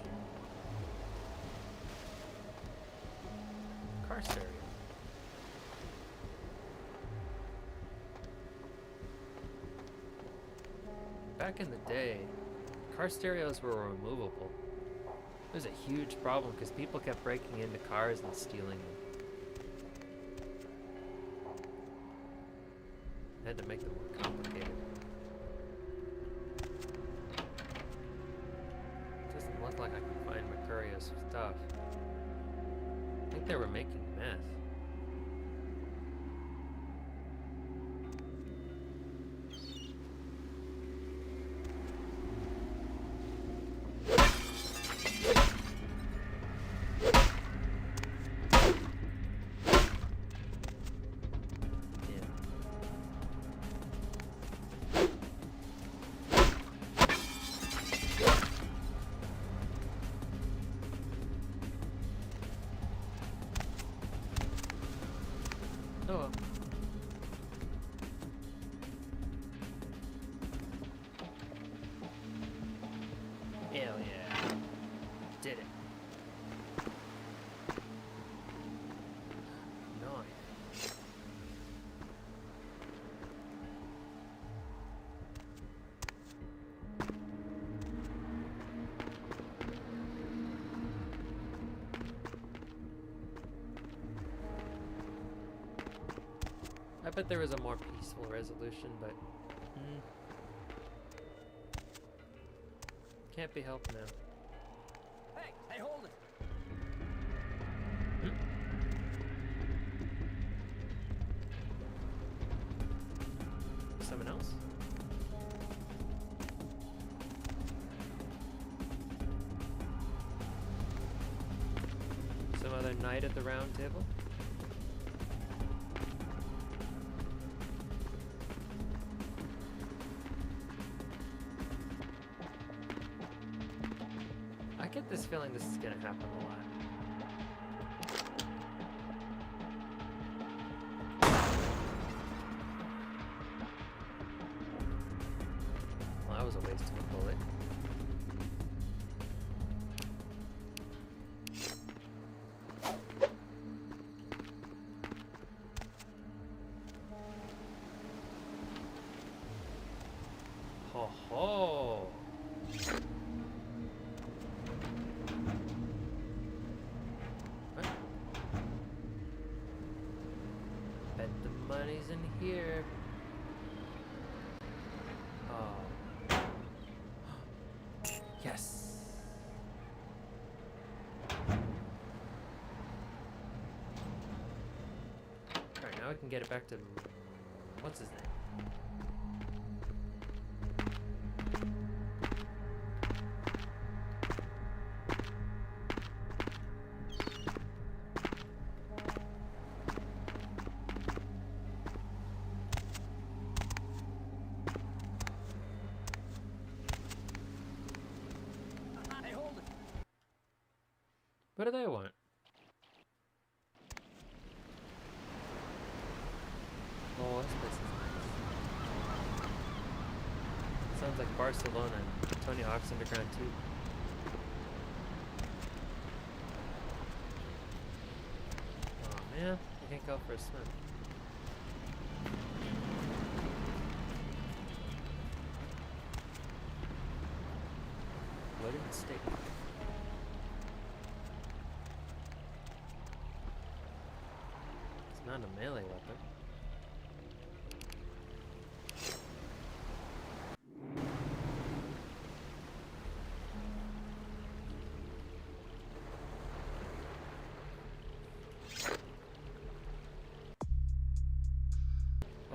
Car stereo. Back in the day, car stereos were removable. It was a huge problem because people kept breaking into cars and stealing them. Had to make them more complicated. Doesn't look like I can find Mercurio's stuff. I think they were making meth. Oh well. Hell yeah. Did it. Nice. I bet there was a more peaceful resolution, but can't be helped now. Hey, hold it. Someone else? Some other knight at the round table? I get this feeling this is gonna happen a lot. Well, that was a waste of a bullet. Ho ho! What? Bet the money's in here. Oh. Yes. Alright, now I can get it back to... What's his name? Hey, hold it. What do they want? Oh, this place is nice. Sounds like Barcelona and Tony Hawk's Underground 2. Oh man, I can't go for a swim. What a mistake. It's not a melee weapon.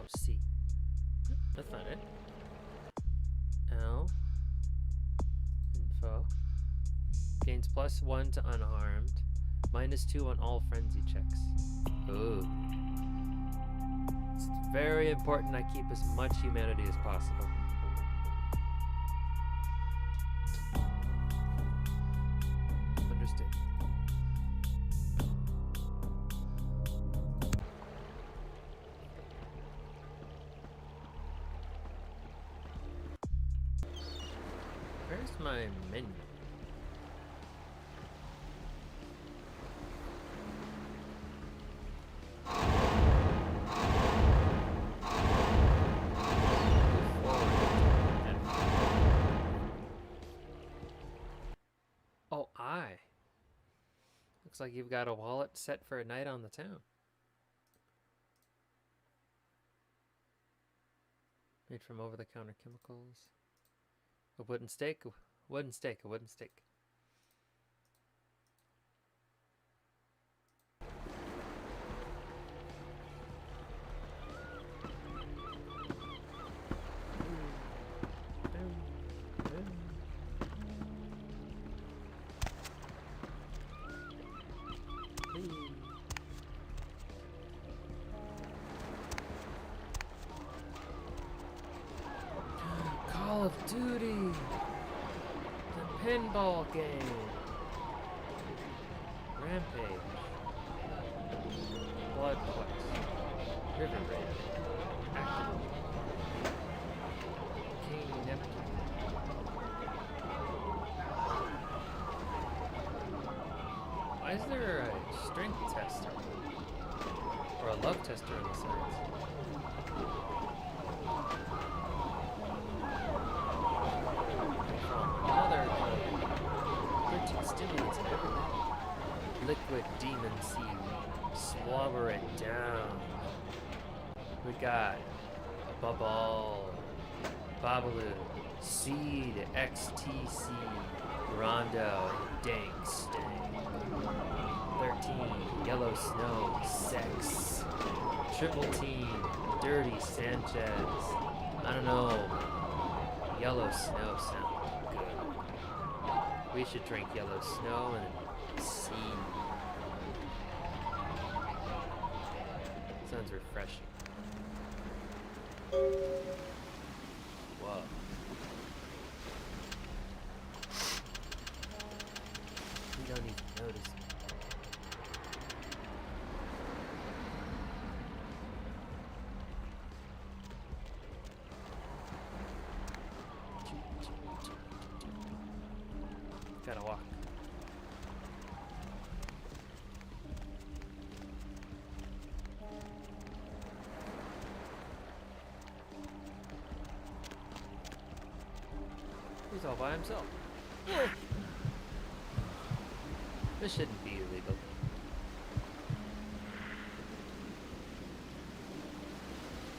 C. That's not it. L. Info. Gains +1 to unharmed. -2 on all frenzy checks. Ooh. It's very important I keep as much humanity as possible. Understood. Where's my menu? Oh, I. Looks like you've got a wallet set for a night on the town. Made from over-the-counter chemicals. A wooden stake, a wooden stake, a wooden stake. Call of Duty, the pinball game, Rampage, Blood Quest, River Raid, Active, King Neptune. Why is there a strength tester or a love tester on the sides? Another 13 stimulants in every bottle. Liquid demon seed. Slobber it down. We got a bubble, Babalu, Seed, XTC, Rondo, Dank Stank. 13, Yellow Snow, Sex. Triple Team, Dirty Sanchez. I don't know. Yellow Snow sounds good. We should drink Yellow Snow and see. Sounds refreshing. Whoa. You don't even notice me. Gotta walk. He's all by himself. This shouldn't be illegal.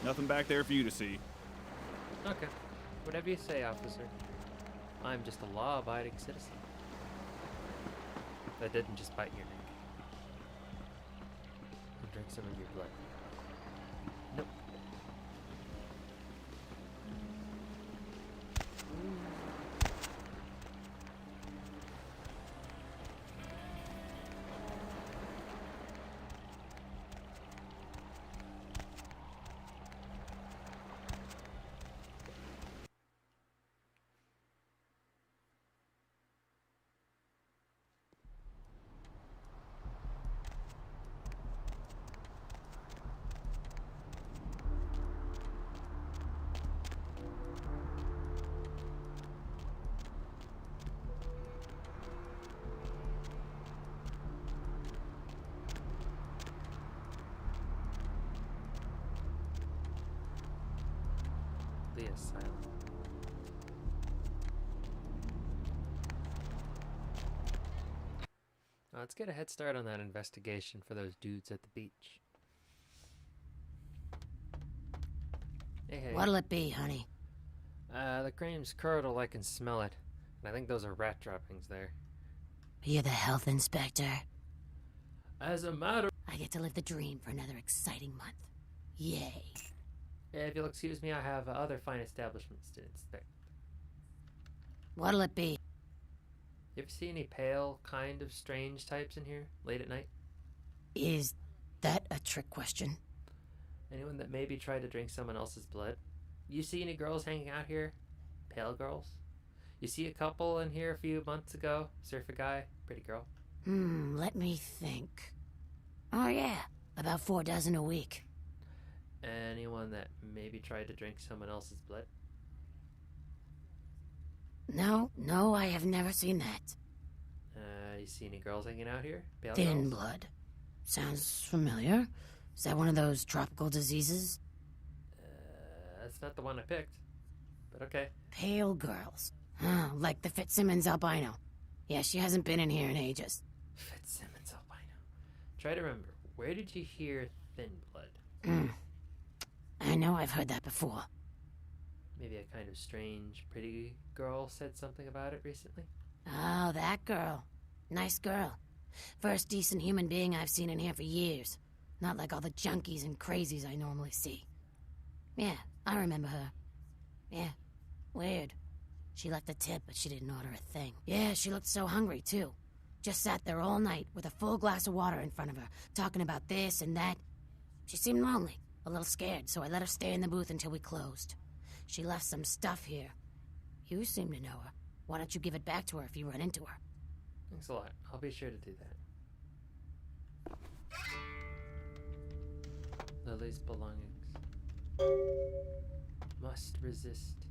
Nothing back there for you to see. Okay. Whatever you say, officer. I'm just a law-abiding citizen. That didn't just bite your neck. And drink some of your blood. Nope. The asylum. Let's get a head start on that investigation for those dudes at the beach. Hey. What'll it be, honey? The cream's curdled, I can smell it. And I think those are rat droppings there. You're the health inspector. As a matter... I get to live the dream for another exciting month. Yay. If you'll excuse me, I have other fine establishments to inspect. What'll it be? You ever see any pale, kind of strange types in here late at night? Is that a trick question? Anyone that maybe tried to drink someone else's blood? You see any girls hanging out here? Pale girls? You see a couple in here a few months ago? Surfer guy, pretty girl. Let me think. Oh yeah, about 4 dozen a week. Anyone that maybe tried to drink someone else's blood? No, I have never seen that. You see any girls hanging out here? Pale Thin girls? blood. Sounds familiar. Is that one of those tropical diseases? That's not the one I picked. But okay. Pale girls. Like the Fitzsimmons albino. Yeah, she hasn't been in here in ages. Fitzsimmons albino. Try to remember, where did you hear thin blood? I know I've heard that before. Maybe a kind of strange, pretty girl said something about it recently? Oh, that girl. Nice girl. First decent human being I've seen in here for years. Not like all the junkies and crazies I normally see. Yeah, I remember her. Yeah, weird. She left a tip, but she didn't order a thing. Yeah, she looked so hungry, too. Just sat there all night with a full glass of water in front of her, talking about this and that. She seemed lonely, a little scared, so I let her stay in the booth until we closed. She left some stuff here. You seem to know her. Why don't you give it back to her if you run into her? Thanks a lot. I'll be sure to do that. Lily's belongings. Must resist.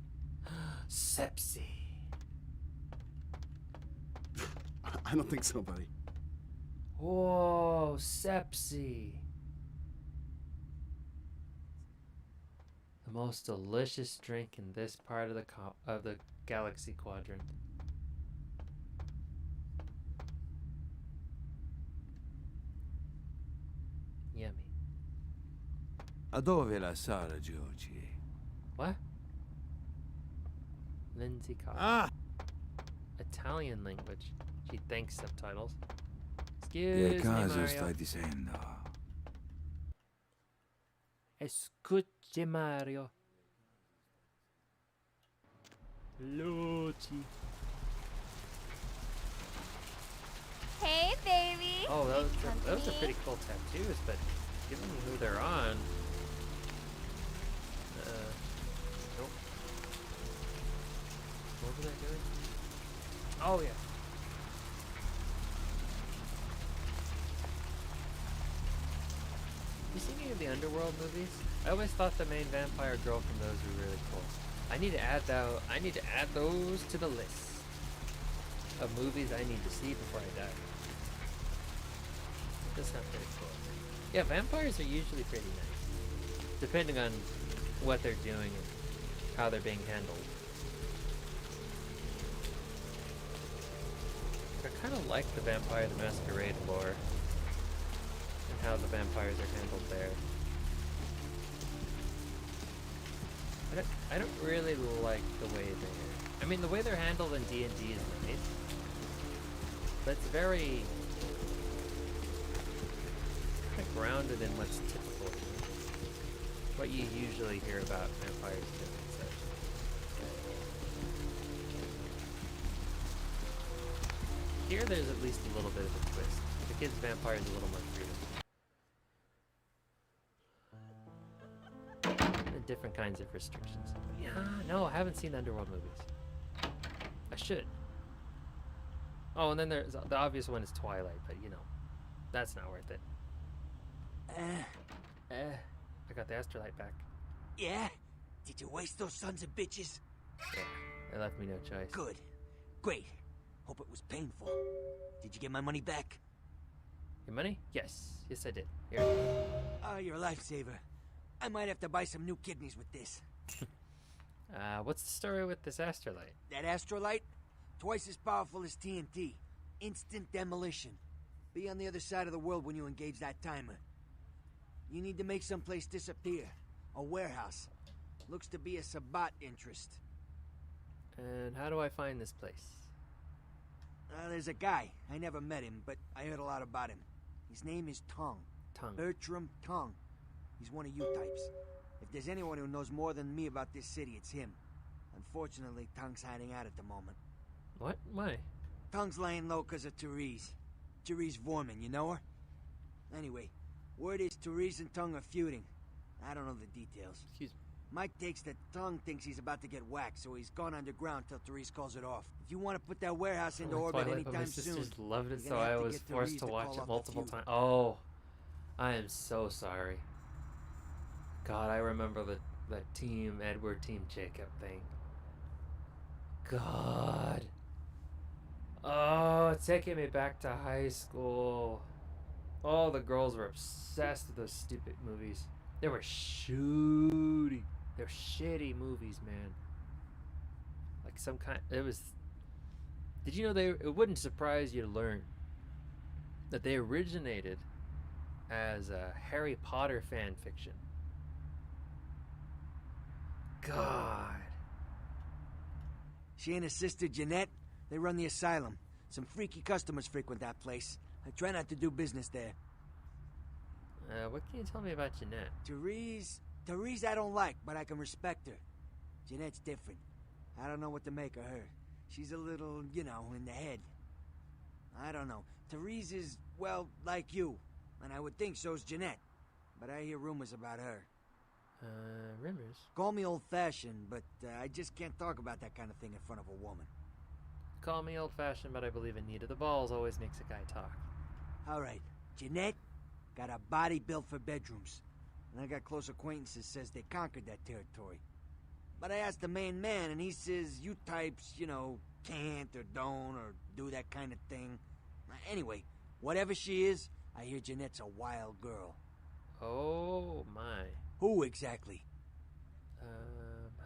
Sepsi. I don't think so, buddy. Whoa, Sepsi. The most delicious drink in this part of the galaxy quadrant. Yummy. A dove la sala, Georgie? What? Lindsay Cobb. Ah! Italian language. She thinks subtitles. Che Excuse me, cosa Mario. stai dicendo? Escuche, Mario. Luci. Hey, baby. Oh, those are Company? pretty cool tattoos, but given who they're on, nope. What was I doing? Oh yeah. You seen any of the Underworld movies? I always thought the main vampire girl from those were really cool. I need to add those to the list of movies I need to see before I die. That's not very cool. Yeah, vampires are usually pretty nice, depending on what they're doing and how they're being handled. I kind of like the Vampire the Masquerade lore and how the vampires are handled there. I don't really like the way they're... I mean, the way they're handled in D&D is nice, but it's very kind of grounded in what's typical, what you usually hear about vampires doing and such. Here, there's at least a little bit of a twist. The kid's vampire is a little more freedom. And different kinds of restrictions. Yeah, no, I haven't seen the Underworld movies. I should. Oh, and then there's the obvious one is Twilight, but you know, that's not worth it. I got the Astrolight back. Yeah? Did you waste those sons of bitches? Yeah, they left me no choice. Good. Great. Hope it was painful. Did you get my money back? Your money? Yes. Yes, I did. Here. Oh, you're a lifesaver. I might have to buy some new kidneys with this. What's the story with this Astrolight? That Astrolight? Twice as powerful as TNT. Instant demolition. Be on the other side of the world when you engage that timer. You need to make someplace disappear. A warehouse. Looks to be a Sabbat interest. And how do I find this place? There's a guy. I never met him, but I heard a lot about him. His name is Tong. Tong. Bertram Tong. He's one of you types. If there's anyone who knows more than me about this city, it's him. Unfortunately, Tongue's hiding out at the moment. What? Why? Tongue's laying low because of Therese. Therese Vorman, you know her? Anyway, word is Therese and Tongue are feuding. I don't know the details. Excuse me. Mike takes that Tongue thinks he's about to get whacked, so he's gone underground till Therese calls it off. If you want to put that warehouse into orbit Twilight, but my anytime soon, sisters loved it, you're so gonna I have to was get forced Therese to watch call it off the multiple feud. times. Oh, I am so sorry. God, I remember that Team Edward, Team Jacob thing. God. Oh, it's taking me back to high school. All the girls were obsessed with those stupid movies. They were shitty. They're shitty movies, man. Like some kind. It was. Did you know it wouldn't surprise you to learn that they originated as a Harry Potter fan fiction. God. She and her sister Jeanette, they run the asylum. Some freaky customers frequent that place. I try not to do business there. What can you tell me about Jeanette? Therese I don't like, but I can respect her. Jeanette's different. I don't know what to make of her. She's a little, you know, in the head. I don't know. Therese is, well, like you. And I would think so's Jeanette. But I hear rumors about her. Rumors? Call me old-fashioned, but I just can't talk about that kind of thing in front of a woman. Call me old-fashioned, but I believe in Nita the Balls always makes a guy talk. All right. Jeanette got a body built for bedrooms. And I got close acquaintances says they conquered that territory. But I asked the main man, and he says you types, you know, can't or don't or do that kind of thing. Anyway, whatever she is, I hear Jeanette's a wild girl. Oh, my. Who exactly?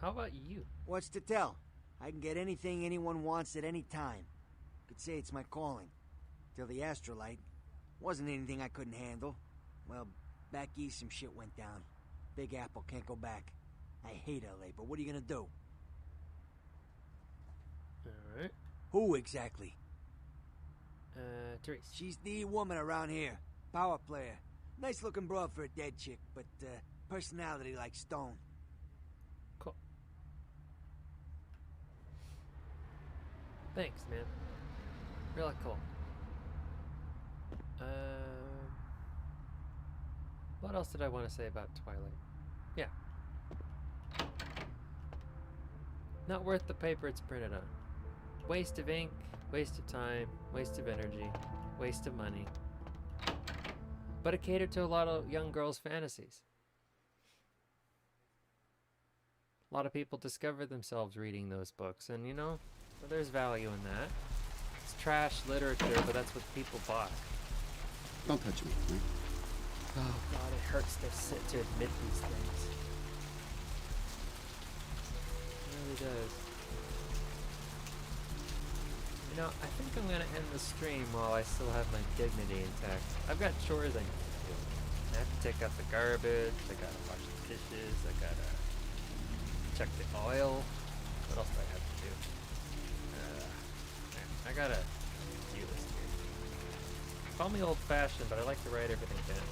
How about you? What's to tell? I can get anything anyone wants at any time. Could say it's my calling. Till the astrolite. Wasn't anything I couldn't handle. Well, back east some shit went down. Big Apple can't go back. I hate LA, but what are you gonna do? Alright. Who exactly? Therese. She's the woman around here. Power player. Nice looking broad for a dead chick, but personality like stone. Cool. Thanks, man. Really cool. What else did I want to say about Twilight? Yeah. Not worth the paper it's printed on. Waste of ink, waste of time, waste of energy, waste of money. But it catered to a lot of young girls' fantasies. A lot of people discover themselves reading those books, and you know, there's value in that. It's trash literature, but that's what people bought. Don't touch me, right? Oh God, it hurts to admit these things. It really does. You know, I think I'm gonna end the stream while I still have my dignity intact. I've got chores I need to do. I have to take out the garbage, I gotta wash the dishes, I gotta check the oil. What else do I have to do? I gotta do this here. Call me old-fashioned, but I like to write everything down.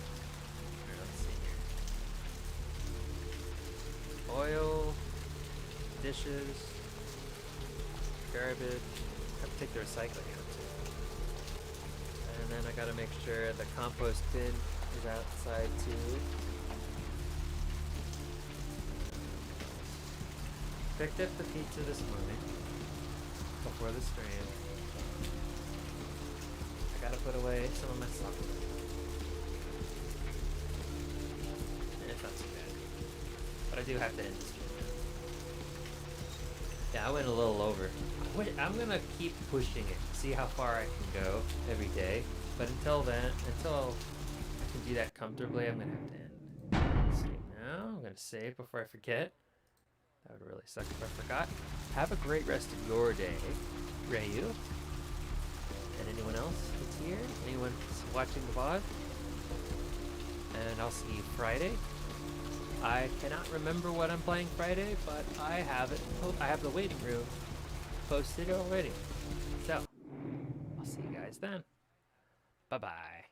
Here, let's see here. Oil, dishes, garbage. I have to take the recycling out too. And then I gotta make sure the compost bin is outside too. Picked up the pizza this morning before the stream. I gotta put away some of my stuff. It's not too bad. But I do have to end the stream now. Yeah, I went a little over. I'm gonna keep pushing it, see how far I can go every day. But until then, until I can do that comfortably, I'm gonna have to end. Save now. I'm gonna save before I forget. That would really suck if I forgot. Have a great rest of your day, Rayu. And anyone else that's here? Anyone that's watching the VOD? And I'll see you Friday. I cannot remember what I'm playing Friday, but I have it. I have the waiting room posted already. So, I'll see you guys then. Bye-bye.